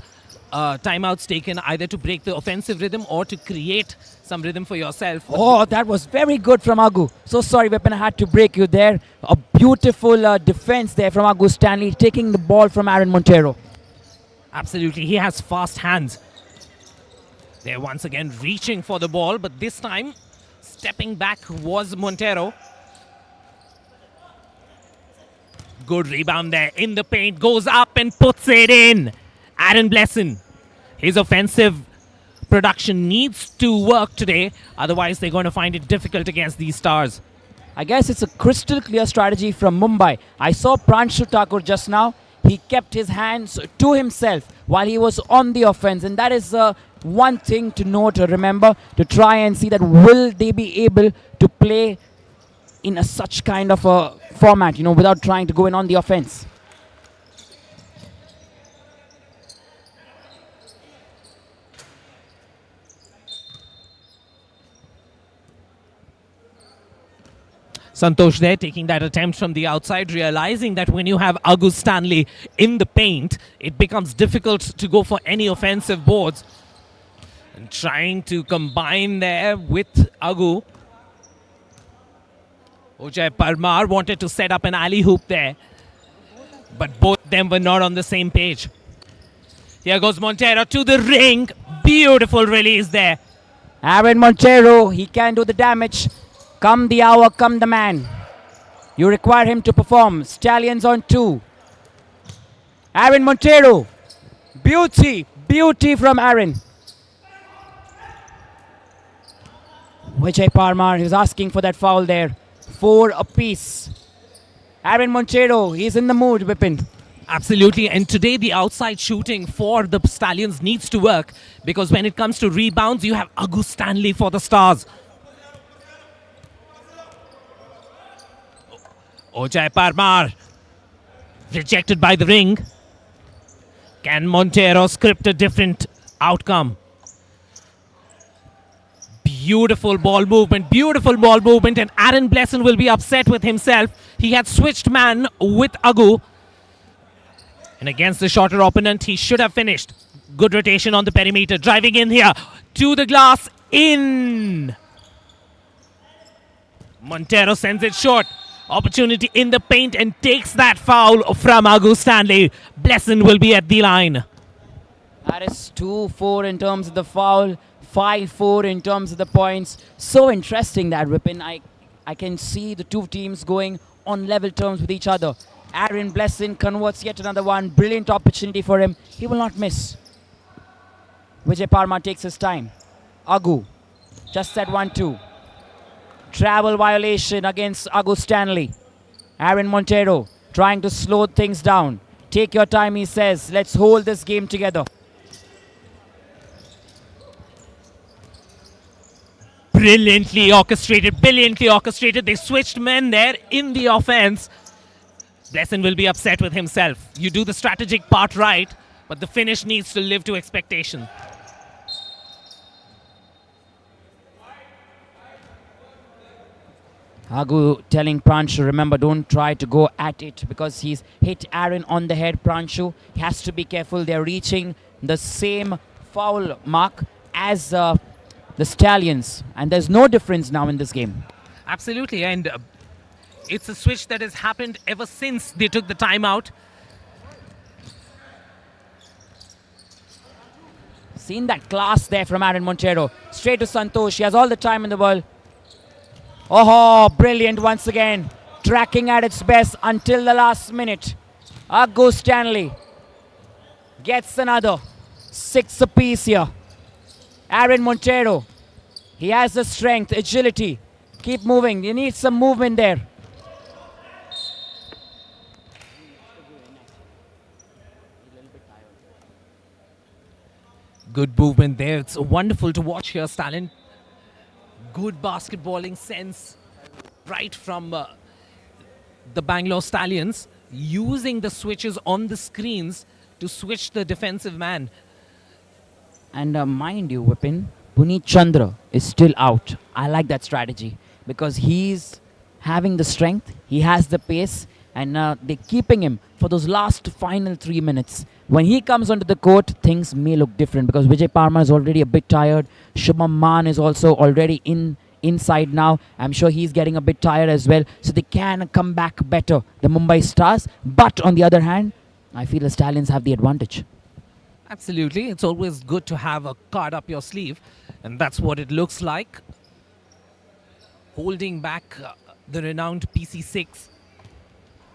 timeouts taken either to break the offensive rhythm or to create some rhythm for yourself. Oh, that was very good from Aggu. So sorry, Vipin, I had to break you there. A beautiful defense there from Aggu Stanley, taking the ball from Aaron Montero. Absolutely, he has fast hands. They're once again reaching for the ball, but this time stepping back was Montero. Good rebound there in the paint, goes up and puts it in. Aaron Blesson, his offensive production needs to work today, otherwise they're going to find it difficult against these stars. I guess it's a crystal clear strategy from Mumbai. I saw Pranshu Thakur just now. He kept his hands to himself while he was on the offense, and that is one thing to note, remember, to try and see that will they be able to play in such kind of a format, without trying to go in on the offense. Santosh there taking that attempt from the outside, realizing that when you have Aggu Stanley in the paint, it becomes difficult to go for any offensive boards. And trying to combine there with Aggu. Vijay Parmar wanted to set up an alley hoop there, but both of them were not on the same page. Here goes Montero to the ring. Beautiful release there. Aaron Montero, he can do the damage. Come the hour, come the man. You require him to perform. Stallions on 2. Aaron Montero. Beauty. Beauty from Aaron. Vijay Parmar, he was asking for that foul there. 4 apiece. Aaron Montero, he's in the mood, Vipin. Absolutely, and today the outside shooting for the Stallions needs to work, because when it comes to rebounds, you have Aggu Stanley for the Stars. Vijay Parmar rejected by the ring. Can Montero script a different outcome? Beautiful ball movement, and Aaron Blesson will be upset with himself. He had switched man with Aggu. And against the shorter opponent, he should have finished. Good rotation on the perimeter, driving in here to the glass, in. Montero sends it short. Opportunity in the paint and takes that foul from Aggu Stanley. Blesson will be at the line. That is 2-4 in terms of the foul, 5-4 in terms of the points. So interesting that, Ripin. I can see the two teams going on level terms with each other. Aaron Blesson converts yet another one. Brilliant opportunity for him. He will not miss. Vijay Parmar takes his time. Aggu, just that 1-2. Travel violation against Aggu Stanley. Aaron Montero trying to slow things down. Take your time, he says. Let's hold this game together. brilliantly orchestrated, brilliantly orchestrated. They switched men there in the offense. Blesson will be upset with himself. You do the strategic part right, but the finish needs to live to expectation. Agu telling Pranshu, remember, don't try to go at it because he's hit Aaron on the head. Pranshu has to be careful. They're reaching the same foul mark as the Stallions, and there's no difference now in this game. Absolutely, and it's a switch that has happened ever since they took the timeout. Seen that class there from Aaron Montero. Straight to Santosh. He has all the time in the world. Oh, brilliant once again. Tracking at its best until the last minute. Agu Stanley gets another 6 apiece here. Aaron Montero. He has the strength, agility. Keep moving. You need some movement there. Good movement there. It's wonderful to watch here, Stallion. Good basketballing sense right from the Bangalore Stallions, using the switches on the screens to switch the defensive man. And mind you, Vipin, Puneet Chandra is still out. I like that strategy because he's having the strength, he has the pace, and they're keeping him for those last final 3 minutes. When he comes onto the court, things may look different because Vijay Parmar is already a bit tired. Shubham Man is also already inside now. I'm sure he's getting a bit tired as well. So they can come back better, the Mumbai Stars. But on the other hand, I feel the Stallions have the advantage. Absolutely. It's always good to have a card up your sleeve. And that's what it looks like. Holding back the renowned PC6.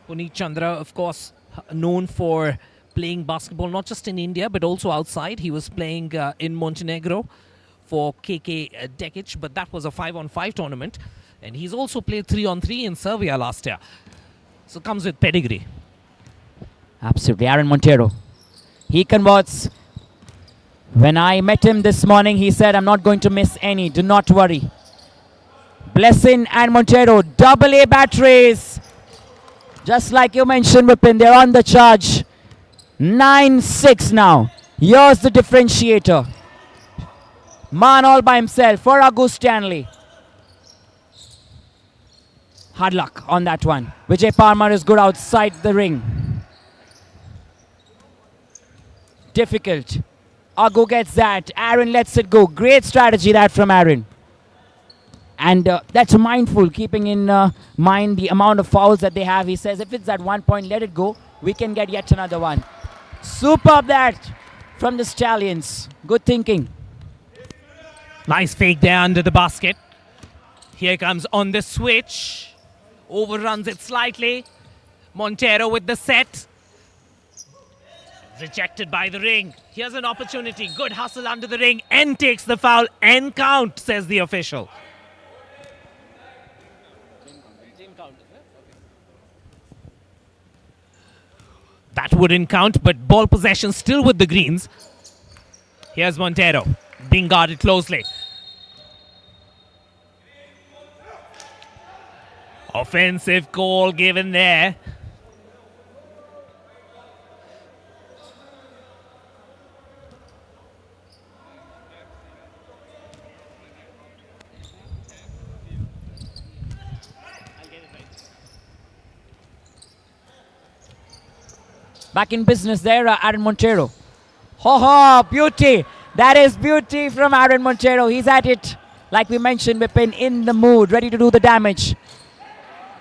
Puneet Chandra, of course, known for playing basketball not just in India but also outside. He was playing in Montenegro for KK Dekic, but that was a 5-on-5 tournament. And he's also played 3-on-3 in Serbia last year. So comes with pedigree. Absolutely. Aaron Montero. He converts. When I met him this morning, he said, I'm not going to miss any. Do not worry. Blessin and Montero, double A batteries. Just like you mentioned, Vipin, they're on the charge. 9-6 now. Here's the differentiator. Man all by himself for Agu Stanley. Hard luck on that one. Vijay Parmar is good outside the ring. Difficult. Agu gets that. Aaron lets it go. Great strategy that from Aaron. And that's mindful, keeping in mind the amount of fouls that they have. He says, if it's at 1 point, let it go. We can get yet another one. Superb that from the Stallions. Good thinking. Nice fake there under the basket. Here comes on the switch. Overruns it slightly. Montero with the set. Rejected by the ring. Here's an opportunity. Good hustle under the ring. And takes the foul. And count, says the official. That wouldn't count, but ball possession still with the Greens. Here's Montero, being guarded closely. Offensive call given there. Back in business there, Aaron Montero. Ho, beauty. That is beauty from Aaron Montero. He's at it, like we mentioned, Vipin, in the mood, ready to do the damage.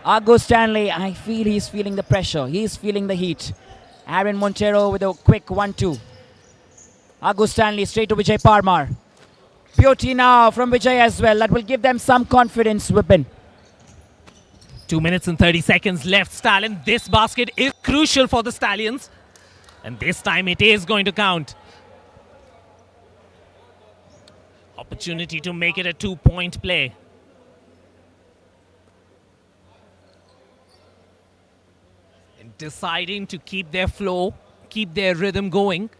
Agu Stanley, I feel he's feeling the pressure. He's feeling the heat. Aaron Montero with a quick 1-2. Agu Stanley straight to Vijay Parmar. Beauty now from Vijay as well. That will give them some confidence, Vipin. 2 minutes and 30 seconds left, Stallion. This basket is crucial for the Stallions. And this time it is going to count. Opportunity to make it a 2-point play. And deciding to keep their flow, keep their rhythm going.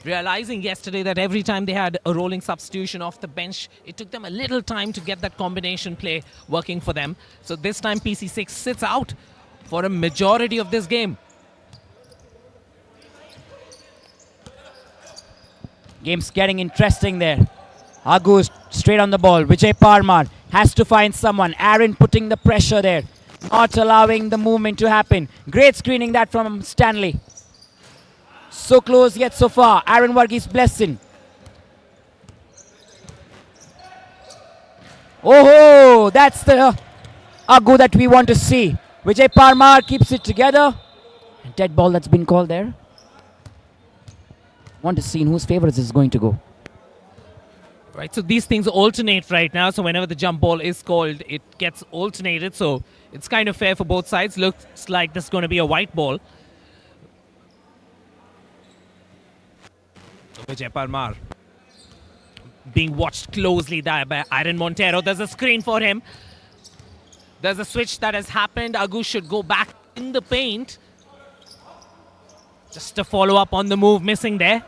realizing yesterday that every time they had a rolling substitution off the bench, it took them a little time to get that combination play working for them. So this time PC6 sits out for a majority of this game. Game's getting interesting there. Agu straight on the ball. Vijay Parmar has to find someone. Aaron putting the pressure there. Not allowing the movement to happen. Great screening that from Stanley. So close yet so far. Aaron Varghese blessing. Oh, that's the Agu that we want to see. Vijay Parmar keeps it together. Dead ball that's been called there. Want to see in whose favor this is going to go. Right, so these things alternate right now. So whenever the jump ball is called, it gets alternated. So it's kind of fair for both sides. Looks like this is going to be a white ball. Vijay Parmar being watched closely there by Aaron Montero. There's a screen for him. There's a switch that has happened. Agu should go back in the paint. Just a follow up on the move missing there.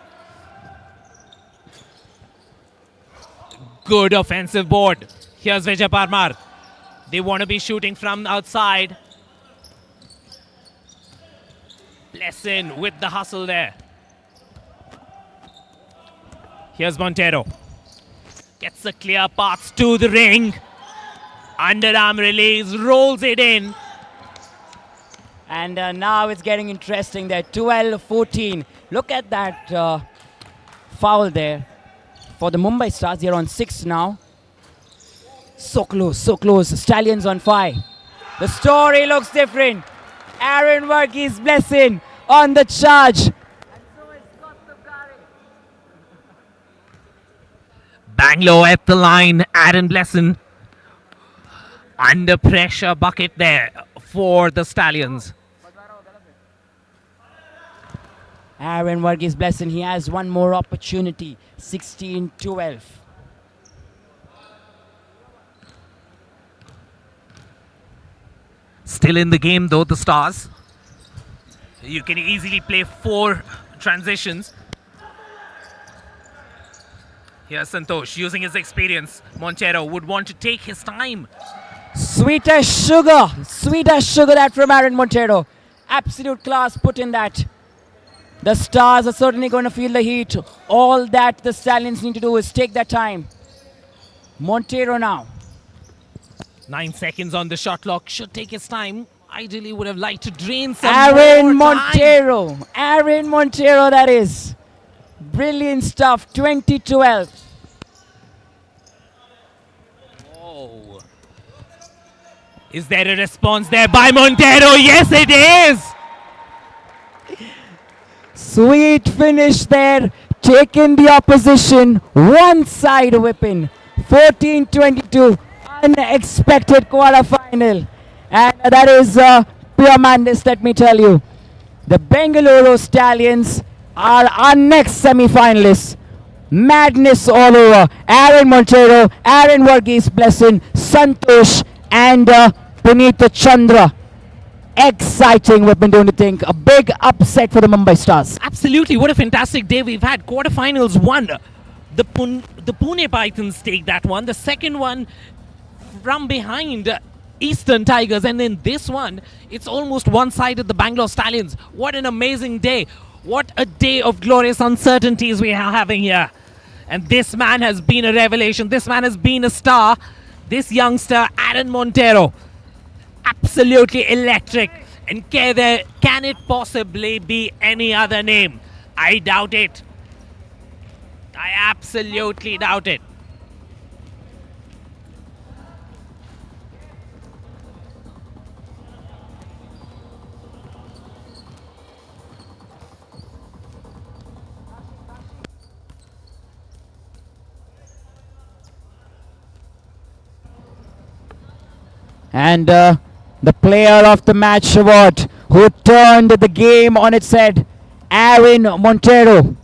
Good offensive board. Here's Vijay Parmar. They want to be shooting from outside. Blessin with the hustle there. Here's Montero. Gets a clear path to the ring. Underarm release, rolls it in. And now it's getting interesting there. 12-14. Look at that foul there. For the Mumbai Stars, they're on 6 now. So close, so close. Stallions on 5. The story looks different. Aaron Varghese blessing on the charge. Bangalore at the line. Aaron Blessin under pressure bucket there for the Stallions. Aaron Varghese blessing. He has one more opportunity. 16-12. Still in the game though, the Stars. You can easily play 4 transitions. Here's Santosh using his experience. Montero would want to take his time. Sweet as sugar that from Aaron Montero. Absolute class put in that. The Stars are certainly going to feel the heat. All that the Stallions need to do is take their time. Montero now. 9 seconds on the shot clock. Should take his time. Ideally would have liked to drain some Aaron more time. Montero. Aaron Montero, that is. Brilliant stuff. 20-12. Oh. Is there a response there by Montero? Yes, it is. Sweet finish there. Taking the opposition. One side whipping. 14-22. Unexpected quarterfinal. And that is pure madness, let me tell you. The Bengaluru Stallions are our next semi-finalists. Madness all over. Aaron Montero, Aaron Varghese blessing, Santosh and Punita Chandra. Exciting, we've been doing to think. A big upset for the Mumbai Stars. Absolutely. What a fantastic day we've had. Quarterfinals 1. The Pune Pythons take that one. The second one from behind Eastern Tigers. And then this one, it's almost one-sided, the Bangalore Stallions. What an amazing day. What a day of glorious uncertainties we are having here. And this man has been a revelation. This man has been a star. This youngster, Aaron Montero. Absolutely electric. And can it possibly be any other name? I doubt it. I absolutely doubt it. And the player of the match award who turned the game on its head, Aaron Montero.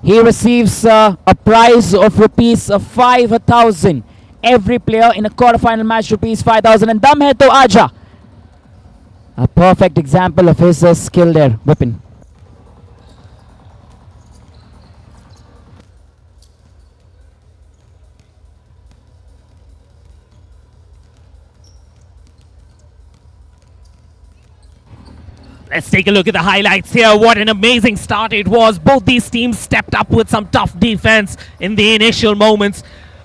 He receives a prize of rupees 5,000. Every player in a quarterfinal match rupees 5,000. And Dam Hai To Aaja. A perfect example of his skill there, Vipin. Let's take a look at the highlights here. What an amazing start it was. Both these teams stepped up with some tough defense in the initial moments.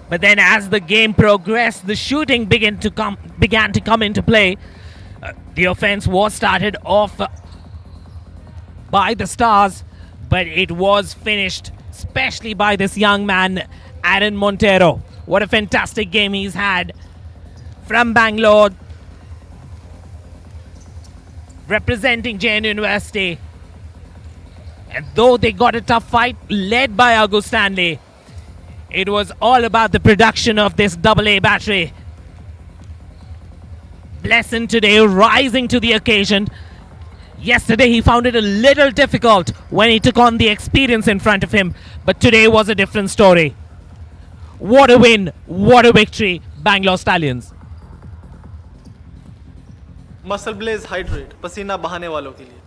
But then as the game progressed, the shooting began to come into play. The offense was started off by the Stars, but it was finished especially by this young man, Aaron Montero. What a fantastic game he's had from Bangalore, representing JN University. And though they got a tough fight led by August Stanley, it was all about the production of this AA battery. Blesson today rising to the occasion. Yesterday he found it a little difficult when he took on the experience in front of him, but today was a different story. What a win, what a victory, Bangalore Stallions. MuscleBlaze Hydrate, पसीना बहाने वालों के लिए.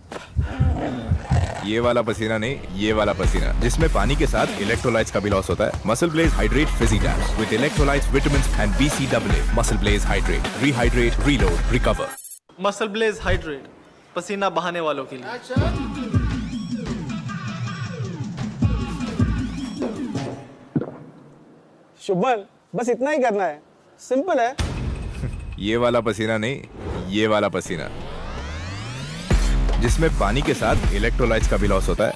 ये वाला पसीना नहीं, ये वाला पसीना जिसमें पानी के साथ इलेक्ट्रोलाइट्स का भी लॉस होता है. MuscleBlaze Hydrate Fizzy Tabs with electrolytes, vitamins and BCAA. MuscleBlaze Hydrate, rehydrate, reload, recover. MuscleBlaze Hydrate, पसीना बहाने वालों के लिए. शुभमन, बस इतना ही करना है, सिंपल है. ये वाला पसीना नहीं, ये वाला पसीना जिसमें पानी के साथ इलेक्ट्रोलाइट्स का भी लॉस होता है.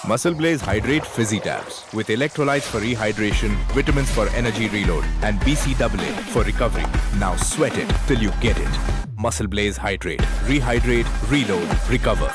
MuscleBlaze Hydrate Fizzy Tabs with electrolytes for rehydration, vitamins for energy reload and BCAA for recovery. Now sweat it till you get it. MuscleBlaze Hydrate, rehydrate, reload, recover.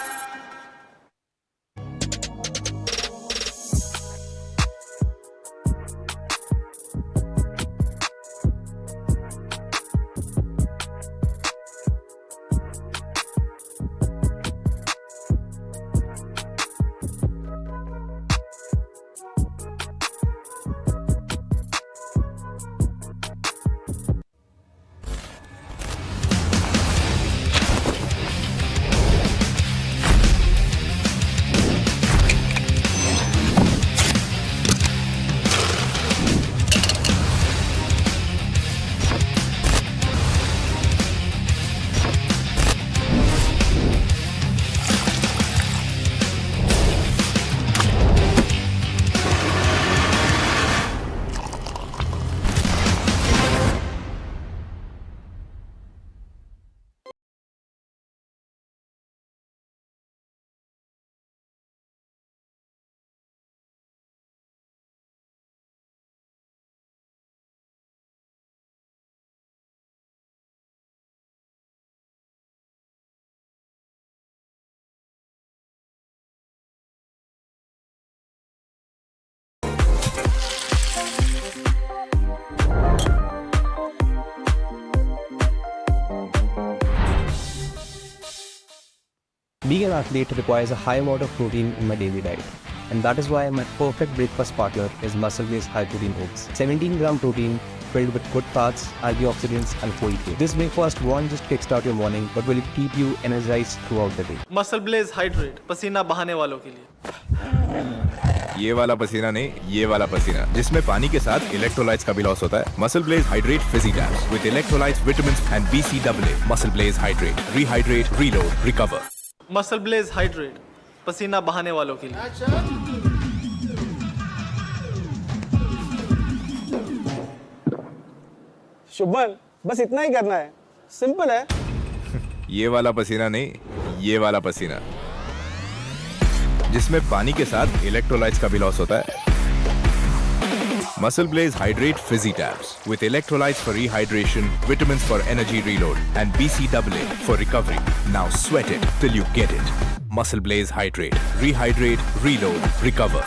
Being an athlete requires a high amount of protein in my daily diet. And that is why my perfect breakfast partner is MuscleBlaze High Protein Oats. 17-gram protein filled with good fats, antioxidants and folic. This breakfast won't just kickstart your morning but will keep you energized throughout the day. MuscleBlaze Hydrate, पसीना बहाने वालों के लिए. ये वाला पसीना नहीं, ये वाला पसीना जिसमें पानी के साथ इलेक्ट्रोलाइट्स का भी लॉस होता है. MuscleBlaze Hydrate Fizzy Tabs with electrolytes, vitamins and BCAA. MuscleBlaze Hydrate, rehydrate, reload, recover. MuscleBlaze Hydrate, पसीना बहाने वालों के लिए. शुभमन, बस इतना ही करना है, सिंपल है. ये वाला पसीना नहीं, ये वाला पसीना जिसमें पानी के साथ इलेक्ट्रोलाइट्स का भी लॉस होता है. MuscleBlaze Hydrate Fizzy Tabs with electrolytes for rehydration, vitamins for energy reload and BCAA for recovery. Now sweat it till you get it. MuscleBlaze Hydrate, rehydrate, reload, recover.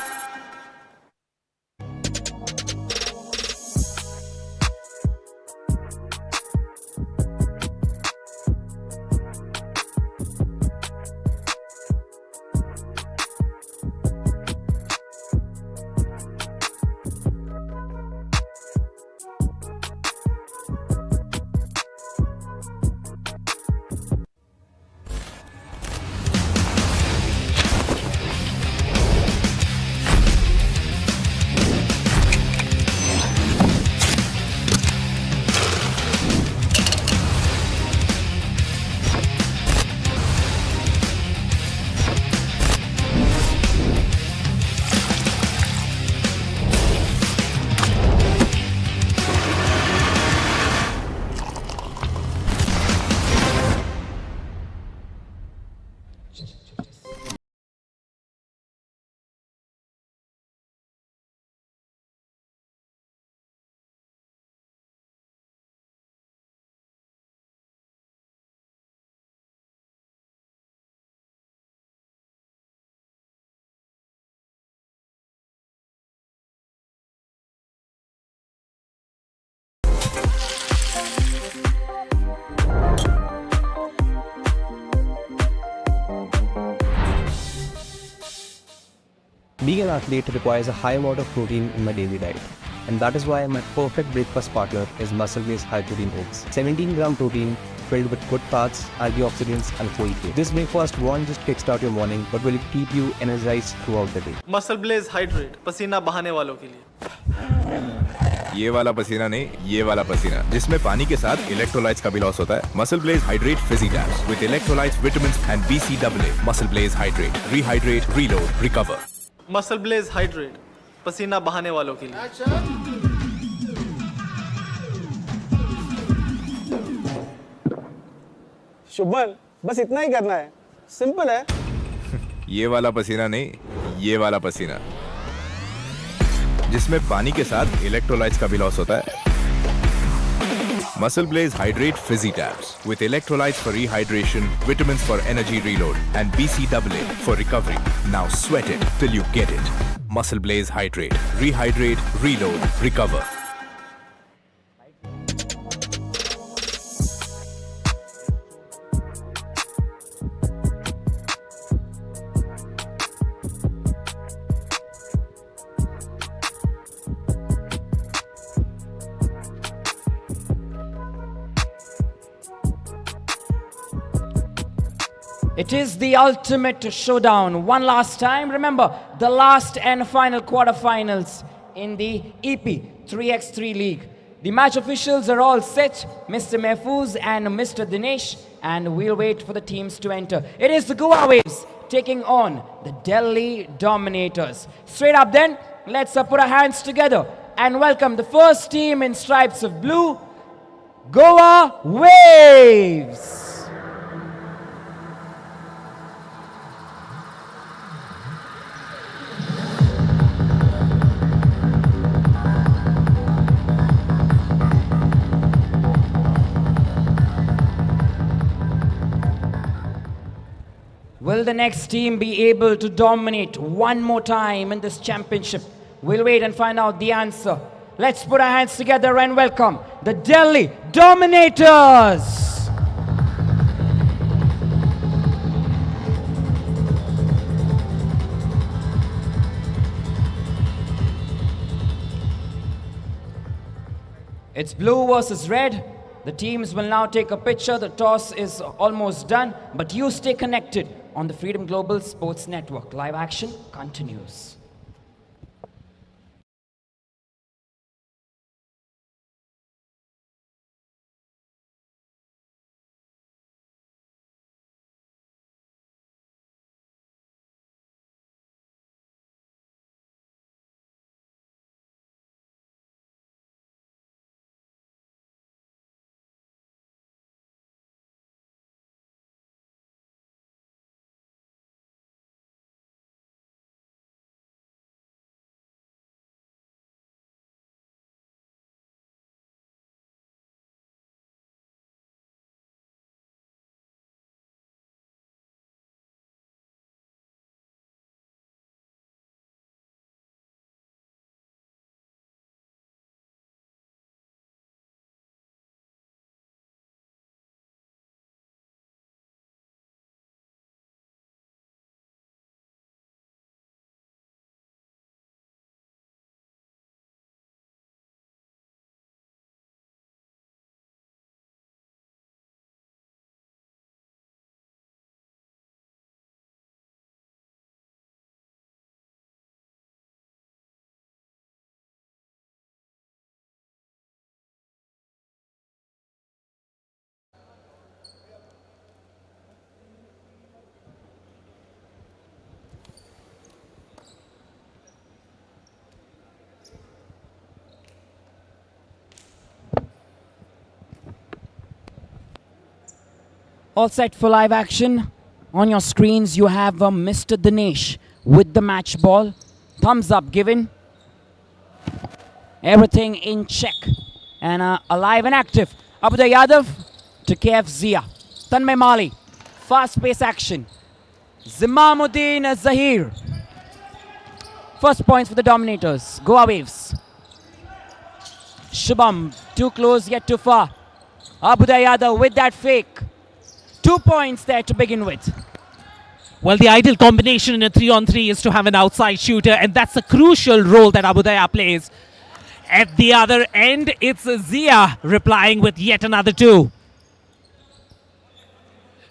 Being an athlete requires a high amount of protein in my daily diet. And that is why my perfect breakfast partner is MuscleBlaze High Protein Oats. 17-gram protein filled with good fats, antioxidants and folic acid. This breakfast won't just kickstart your morning but will keep you energized throughout the day. MuscleBlaze Hydrate, पसीना बहाने वालों के लिए। ये वाला पसीना नहीं, ये वाला पसीना जिसमें पानी के साथ इलेक्ट्रोलाइट्स का भी लॉस होता है। MuscleBlaze Hydrate Fizzy Tabs with electrolytes, vitamins and BCAA. MuscleBlaze Hydrate, rehydrate, reload, recover. MuscleBlaze Hydrate, पसीना बहाने वालों के लिए। शुभमन बस इतना ही करना है, सिंपल है। ये वाला पसीना नहीं, ये वाला पसीना जिसमें पानी के साथ इलेक्ट्रोलाइट्स का भी लॉस होता है। MuscleBlaze Hydrate Fizzy Tabs with electrolytes for rehydration, vitamins for energy reload and BCAA for recovery. Now sweat it till you get it. MuscleBlaze Hydrate, rehydrate, reload, recover. It is the ultimate showdown. One last time. Remember, the last and final quarterfinals in the EP 3x3 League. The match officials are all set, Mr. Mehfooz and Mr. Dinesh, and we'll wait for the teams to enter. It is the Goa Waves taking on the Delhi Dominators. Straight up then, let's put our hands together and welcome the first team in stripes of blue, Goa Waves. Will the next team be able to dominate one more time in this championship? We'll wait and find out the answer. Let's put our hands together and welcome the Delhi Dominators. It's blue versus red. The teams will now take a picture. The toss is almost done, but you stay connected on the Freedom Global Sports Network. Live action continues. All set for live action. On your screens, you have Mr. Dinesh with the match ball. Thumbs up given. Everything in check. And alive and active. Abudai Yadav to KF Zia. Tanmay Mali. Fast pace action. Zimamuddin Zahir. First points for the Dominators. Goa Waves. Shubham, too close yet too far. Abudai Yadav with that fake. 2 points there to begin with. Well, the ideal combination in a 3-on-3 is to have an outside shooter, and that's a crucial role that Abudaya plays. At the other end, it's Zia replying with yet another 2.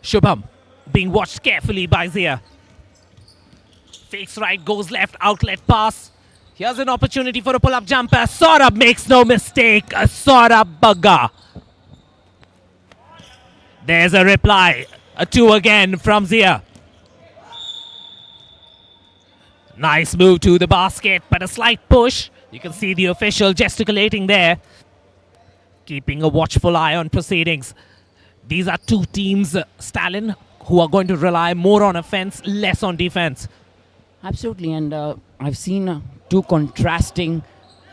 Shubham being watched carefully by Zia. Fakes right, goes left, outlet pass. Here's an opportunity for a pull-up jumper. Saurabh makes no mistake. Saurabh Bagga. There's a reply. A 2 again from Zia. Nice move to the basket, but a slight push. You can see the official gesticulating there. Keeping a watchful eye on proceedings. These are two teams, Stalin, who are going to rely more on offense, less on defense. Absolutely, and I've seen two contrasting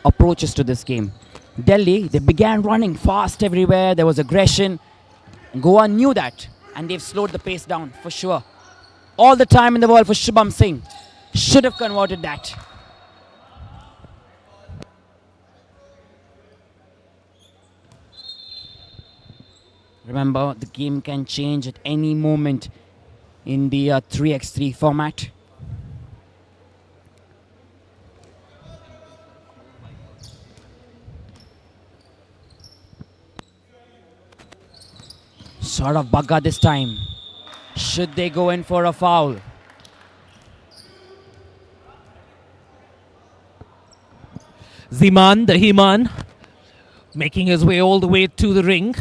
approaches to this game. Delhi, they began running fast everywhere. There was aggression. Goa knew that, and they've slowed the pace down for sure. All the time in the world for Shubham Singh. Should have converted that. Remember, the game can change at any moment in the 3x3 format. Saurabh Bagga this time. Should they go in for a foul? Ziman, the He-Man, making his way all the way to the ring.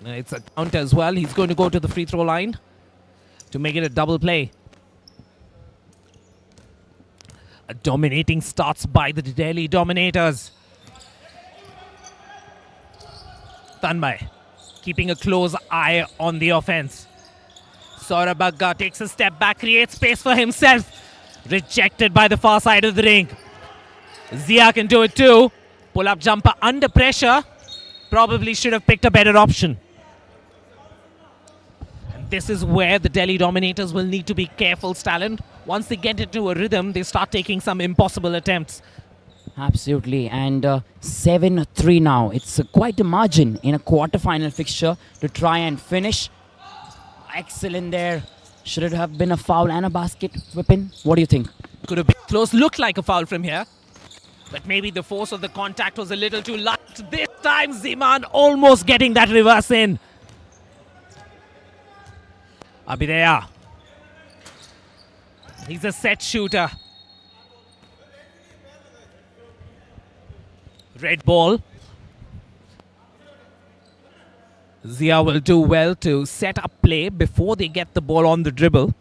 It's a counter as well. He's going to go to the free throw line to make it a double play. A dominating starts by the Delhi Dominators. Tanmay keeping a close eye on the offense. Saurabh Bagga takes a step back, creates space for himself. Rejected by the far side of the ring. Zia can do it too. Pull-up jumper under pressure. Probably should have picked a better option. And this is where the Delhi Dominators will need to be careful, Stalin. Once they get into a rhythm, they start taking some impossible attempts. Absolutely, and 7-3 now. It's quite a margin in a quarter-final fixture to try and finish. Excellent there. Should it have been a foul and a basket, Vipin? What do you think? Could have been close. Looked like a foul from here. But maybe the force of the contact was a little too light. This time, Ziman almost getting that reverse in. Abhidaya. He's a set shooter. Red ball. Zia will do well to set up play before they get the ball on the dribble.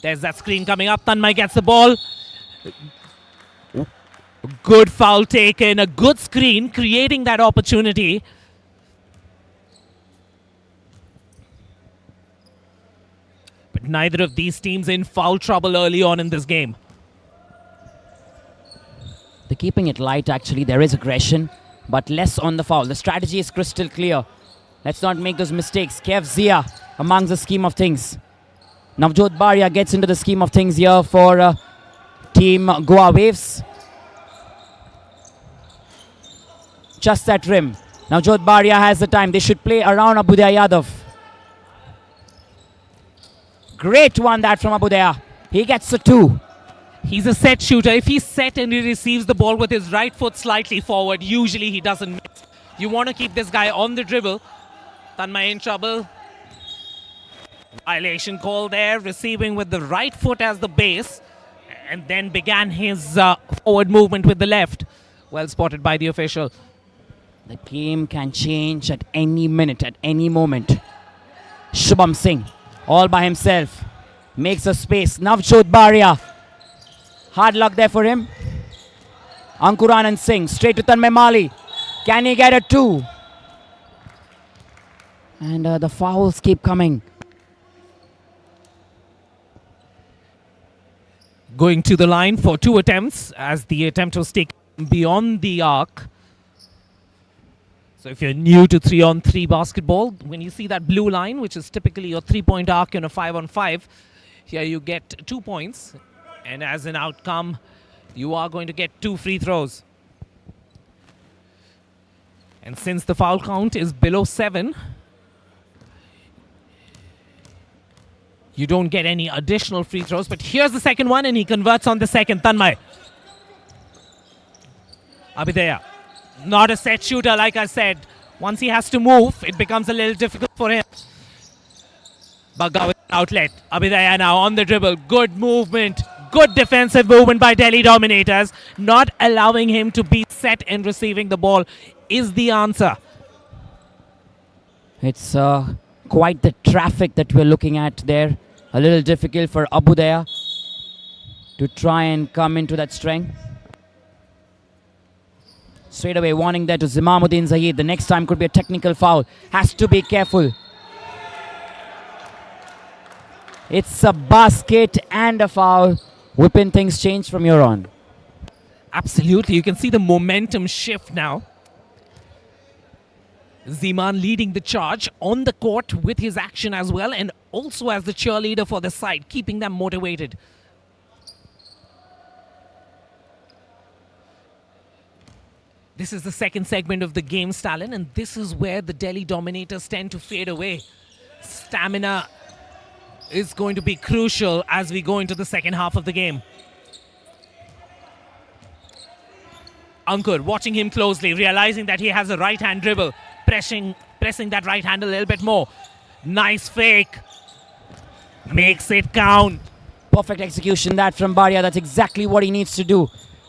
There's that screen coming up. Tanmay gets the ball. Good foul taken. A good screen, creating that opportunity. But neither of these teams in foul trouble early on in this game. They're keeping it light, actually. There is aggression, but less on the foul. The strategy is crystal clear. Let's not make those mistakes. Kev Zia amongst the scheme of things. Navjot Baria gets into the scheme of things here for Team Goa Waves. Just that rim. Navjot Baria has the time. They should play around Abudaya Yadav. Great one that from Abudaya. He gets a 2. He's a set shooter. If he's set and he receives the ball with his right foot slightly forward, usually he doesn't miss. You want to keep this guy on the dribble. Tanmay in trouble. Violation call there, receiving with the right foot as the base, and then began his forward movement with the left. Well spotted by the official. The game can change at any minute, at any moment. Shubham Singh, all by himself, makes a space. Navjot Baria. Hard luck there for him. Ankuran Singh, straight to Tanmay Mali. Can he get a 2? And the fouls keep coming. going to the line for 2 attempts as the attempt was taken beyond the arc. So if you're new to 3-on-3 basketball, when you see that blue line, which is typically your 3-point arc in a 5-on-5, here you get 2 points. And as an outcome, you are going to get 2 free throws. And since the foul count is below 7, you don't get any additional free throws. But here's the second one, and he converts on the second. Tanmay. Abhidaya. Not a set shooter, like I said. Once he has to move, it becomes a little difficult for him. Bagga with an outlet. Abhidaya now on the dribble. Good movement. Good defensive movement by Delhi Dominators. Not allowing him to be set in receiving the ball is the answer. It's quite the traffic that we're looking at there. A little difficult for Abhidaya to try and come into that strength. Straight away warning there to Zimamuddin Zahid. The next time could be a technical foul. Has to be careful. It's a basket and a foul. Whipping things change from here on. Absolutely. You can see the momentum shift now. Zeman leading the charge on the court with his action as well, and also as the cheerleader for the side, keeping them motivated. This is the second segment of the game, Stalin, and this is where the Delhi Dominators tend to fade away. Stamina is going to be crucial as we go into the second half of the game. Ankur watching him closely, realizing that he has a right-hand dribble, pressing that right hand a little bit more. Nice fake. Makes it count. Perfect execution that from Baria. That's exactly what he needs to do.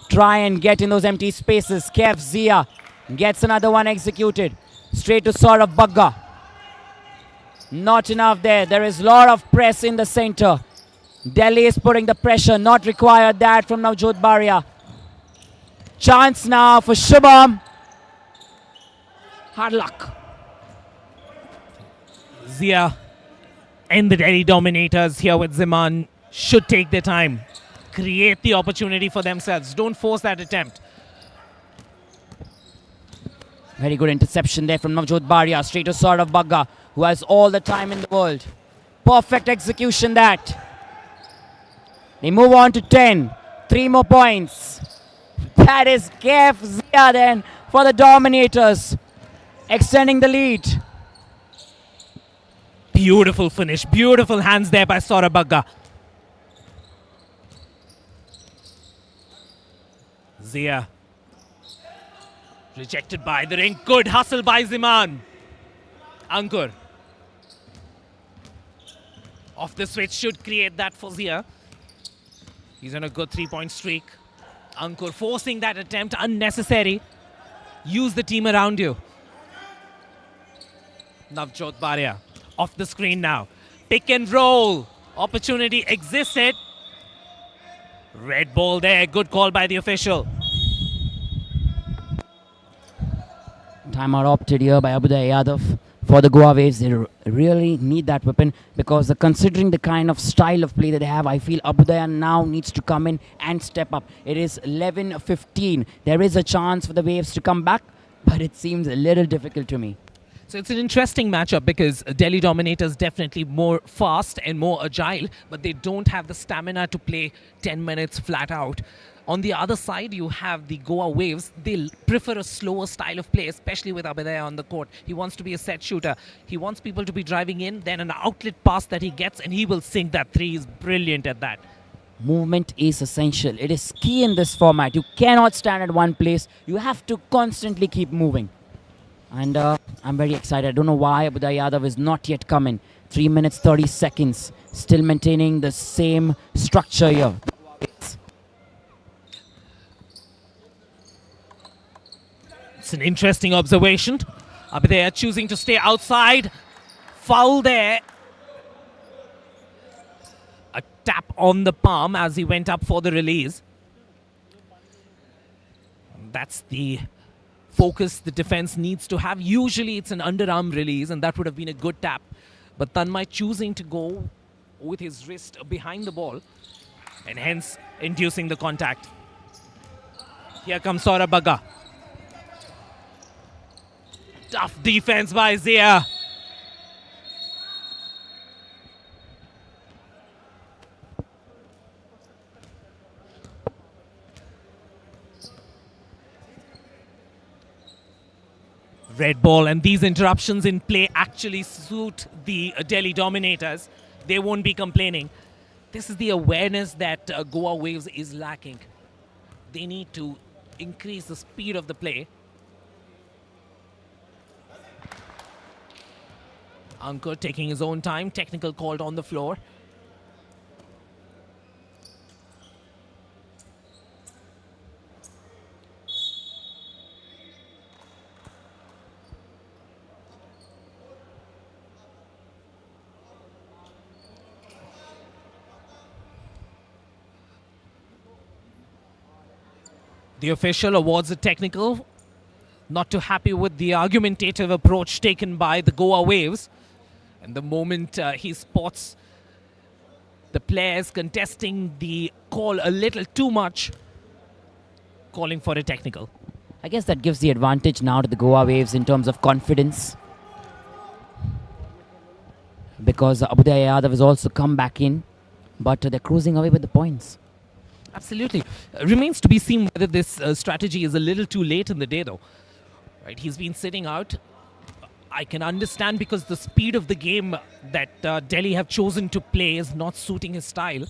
Try and get in those empty spaces. Kev Zia gets another one executed. Straight to Saurabh Bagga. Not enough there. There is a lot of press in the center. Delhi is putting the pressure. Not required that from Navjot Baria. Chance now for Shubham. Hard luck. Zia and the Delhi Dominators here with Zeman should take their time. Create the opportunity for themselves. Don't force that attempt. Very good interception there from Navjot Baria. Straight to Saurabh Bagga, who has all the time in the world. Perfect execution that. They move on to 10. 3 more points. That is Kev Zia then for the Dominators. Extending the lead. Beautiful finish. Beautiful hands there by Saurabh Bagga. Zia. Rejected by the ring. Good hustle by Zeman. Ankur. Off the switch should create that for Zia. He's on a good 3-point streak. Ankur forcing that attempt. Unnecessary. Use the team around you. Navjot Baria. Off the screen now. Pick and roll. Opportunity existed. Red ball there. Good call by the official. Timeout opted here by Abhidaya Yadav for the Goa Waves. They really need that weapon because considering the kind of style of play that they have, I feel Abhidaya now needs to come in and step up. It is 11-15. There is a chance for the Waves to come back, but it seems a little difficult to me. So it's an interesting matchup because Delhi Dominators definitely more fast and more agile, but they don't have the stamina to play 10 minutes flat out. On the other side, you have the Goa Waves. They prefer a slower style of play, especially with Abhidaya on the court. He wants to be a set shooter. He wants people to be driving in, then an outlet pass that he gets, and he will sink that three. He's brilliant at that. Movement is essential. It is key in this format. You cannot stand at one place. You have to constantly keep moving. And I'm very excited. I don't know why Abhidaya Yadav is not yet coming. 3 minutes, 30 seconds. Still maintaining the same structure here. It's an interesting observation. Abhidaya choosing to stay outside. Foul there. A tap on the palm as he went up for the release. That's the focus the defense needs to have. Usually it's an underarm release and that would have been a good tap. But Tanmay choosing to go with his wrist behind the ball. and hence inducing the contact. Here comes Saurabh Bagga. Tough defense by Zia. Red ball, and these interruptions in play actually suit the Delhi Dominators. They won't be complaining. This is the awareness that Goa Waves is lacking. They need to increase the speed of the play. Ankur taking his own time, technical called on the floor. The official awards a technical. Not too happy with the argumentative approach taken by the Goa Waves. And the moment he spots the players contesting the call a little too much, calling for a technical. I guess that gives the advantage now to the Goa Waves in terms of confidence. Because Abudaya Yadav has also come back in, but they're cruising away with the points. Absolutely. Remains to be seen whether this strategy is a little too late in the day, though. Right, he's been sitting out. I can understand because the speed of the game that Delhi have chosen to play is not suiting his style.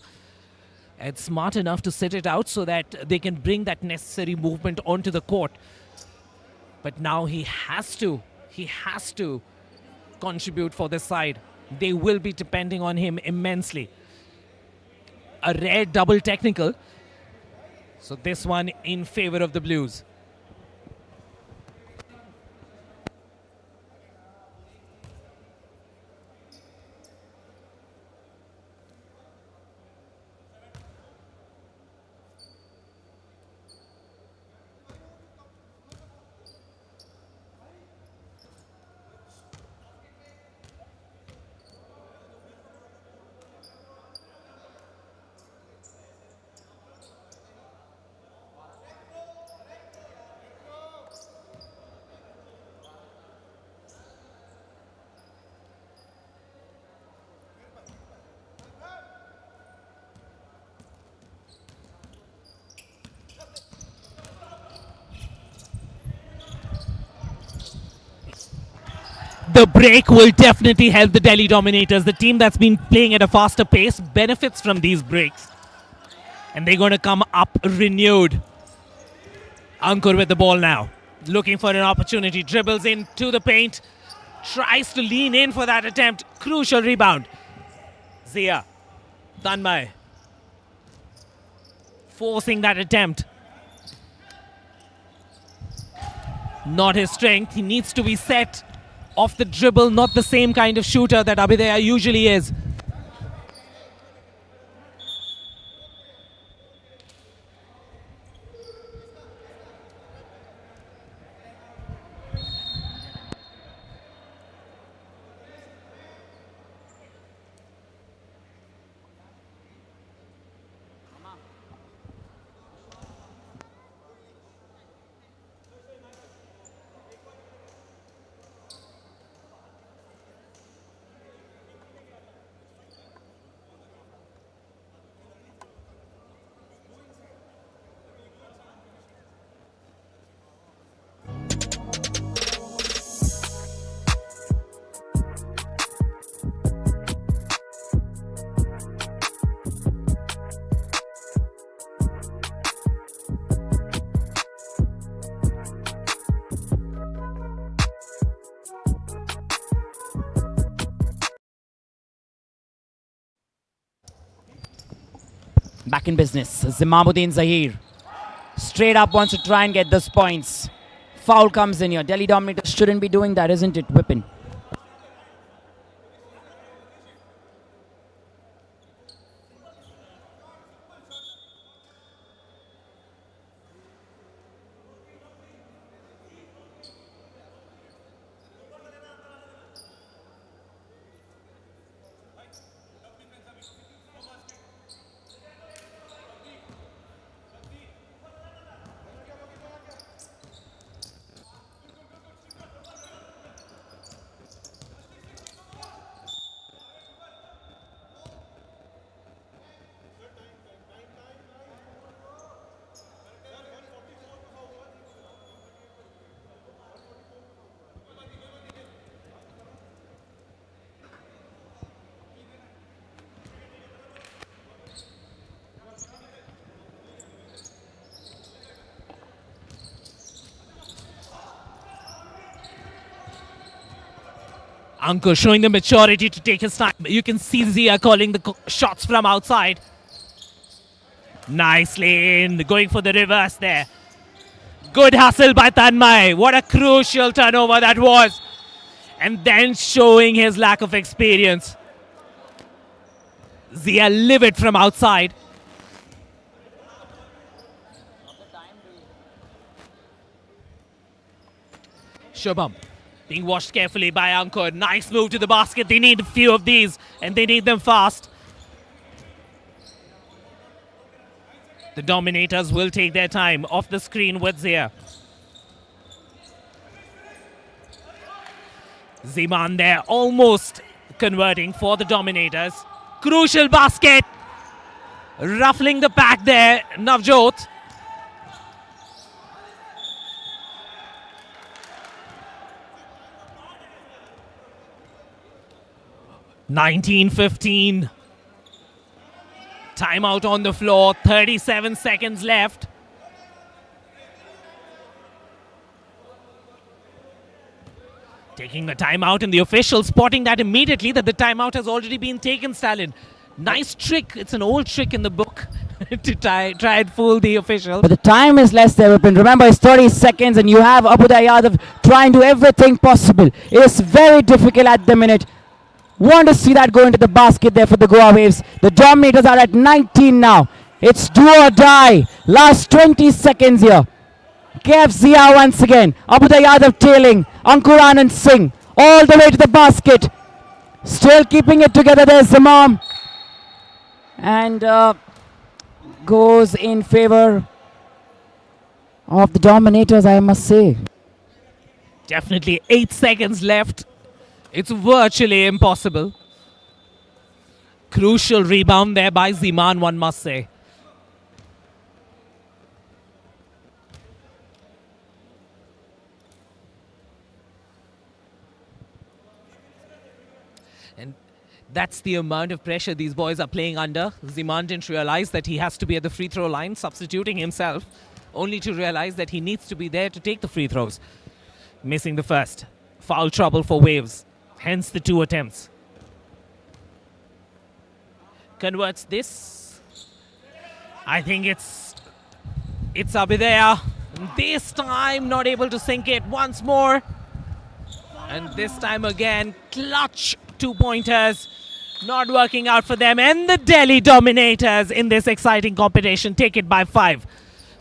It's smart enough to sit it out so that they can bring that necessary movement onto the court. But now he has to contribute for this side. They will be depending on him immensely. A rare double technical. So this one in favor of the Blues. The break will definitely help the Delhi Dominators. The team that's been playing at a faster pace benefits from these breaks. And they're going to come up renewed. Ankur with the ball now. Looking for an opportunity. Dribbles into the paint. Tries to lean in for that attempt. Crucial rebound. Zia. Tanmay. Forcing that attempt. Not his strength. He needs to be set off the dribble, not the same kind of shooter that Abhidaya usually is. Back in business, Zimamuddin Zahir. Straight up wants to try and get those points. Foul comes in here. Delhi Dominators shouldn't be doing that, isn't it, Vipin? Ankur showing the maturity to take his time. You can see Zia calling the shots from outside. Nicely in, going for the reverse there. Good hustle by Tanmay. What a crucial turnover that was. And then showing his lack of experience. Zia livid from outside. Shubham being watched carefully by Ankur. Nice move to the basket. They need a few of these and they need them fast. The Dominators will take their time off the screen with Zia. Zeeman there almost converting for the Dominators. Crucial basket. Ruffling the pack there, Navjot. (19-15). Timeout on the floor, 37 seconds left. Taking the timeout and the official spotting that immediately that the timeout has already been taken, Stallion. Nice trick, it's an old trick in the book to try and fool the official. But the time is less there, Vipin. Remember, it's 30 seconds and you have Abudai Yadav trying to do everything possible. It is very difficult at the minute. Want to see that go into the basket there for the Goa Waves. The Dominators are at 19 now. It's do or die. Last 20 seconds here. KF Zia once again. Abudai Yadav tailing. Ankur Anand Singh all the way to the basket. Still keeping it together. There's Zamam. And goes in favor of the Dominators, I must say. Definitely 8 seconds left. It's virtually impossible. Crucial rebound there by Zeeman, one must say. And that's the amount of pressure these boys are playing under. Zeeman didn't realize that he has to be at the free throw line, substituting himself, only to realize that he needs to be there to take the free throws. Missing the first. Foul trouble for Waves. Hence the 2 attempts. Converts this. I think it's Abhidaya. This time not able to sink it once more. And this time again, clutch 2-pointers. Not working out for them. And the Delhi Dominators in this exciting competition take it by 5.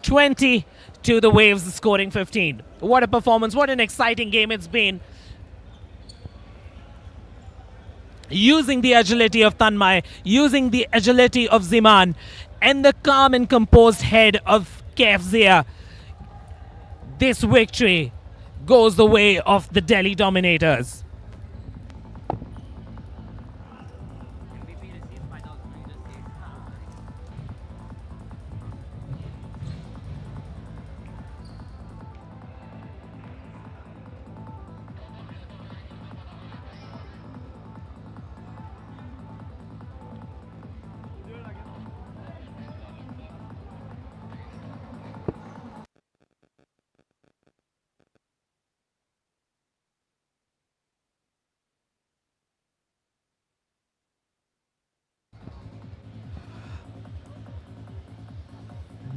20 to the Waves, scoring 15. What a performance. What an exciting game it's been. Using the agility of Tanmay, using the agility of Zeeman, and the calm and composed head of KF Zia. This victory goes the way of the Delhi Dominators.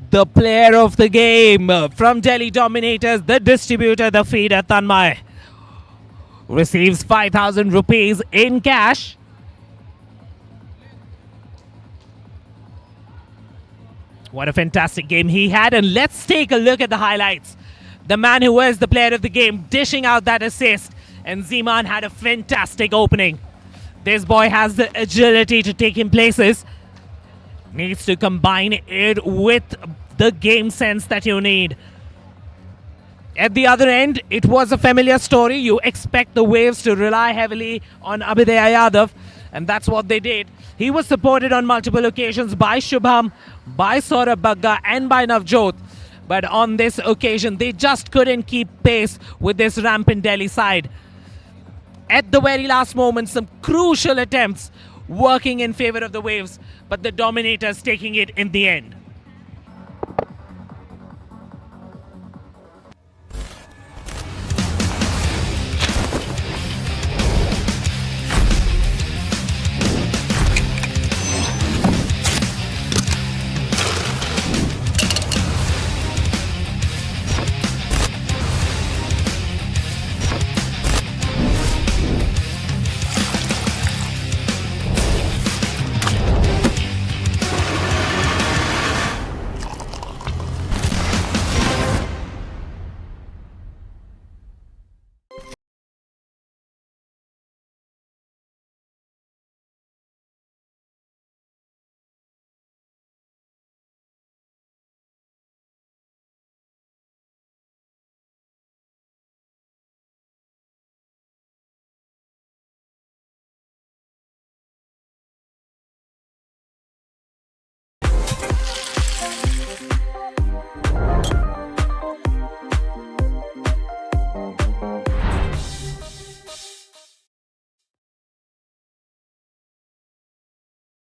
The player of the game from Delhi Dominators, the distributor, the feeder, Tanmay, receives 5,000 rupees in cash. What a fantastic game he had. And let's take a look at the highlights. The man who was the player of the game dishing out that assist. And Zeeman had a fantastic opening. This boy has the agility to take him places. Needs to combine it with the game sense that you need. At the other end, it was a familiar story. You expect the Waves to rely heavily on Abhidaya Yadav, and that's what they did. He was supported on multiple occasions by Shubham, by Saurabh Bagga, and by Navjot. But on this occasion, they just couldn't keep pace with this rampant Delhi side. At the very last moment, some crucial attempts working in favor of the Waves, but the Dominators taking it in the end. Bye.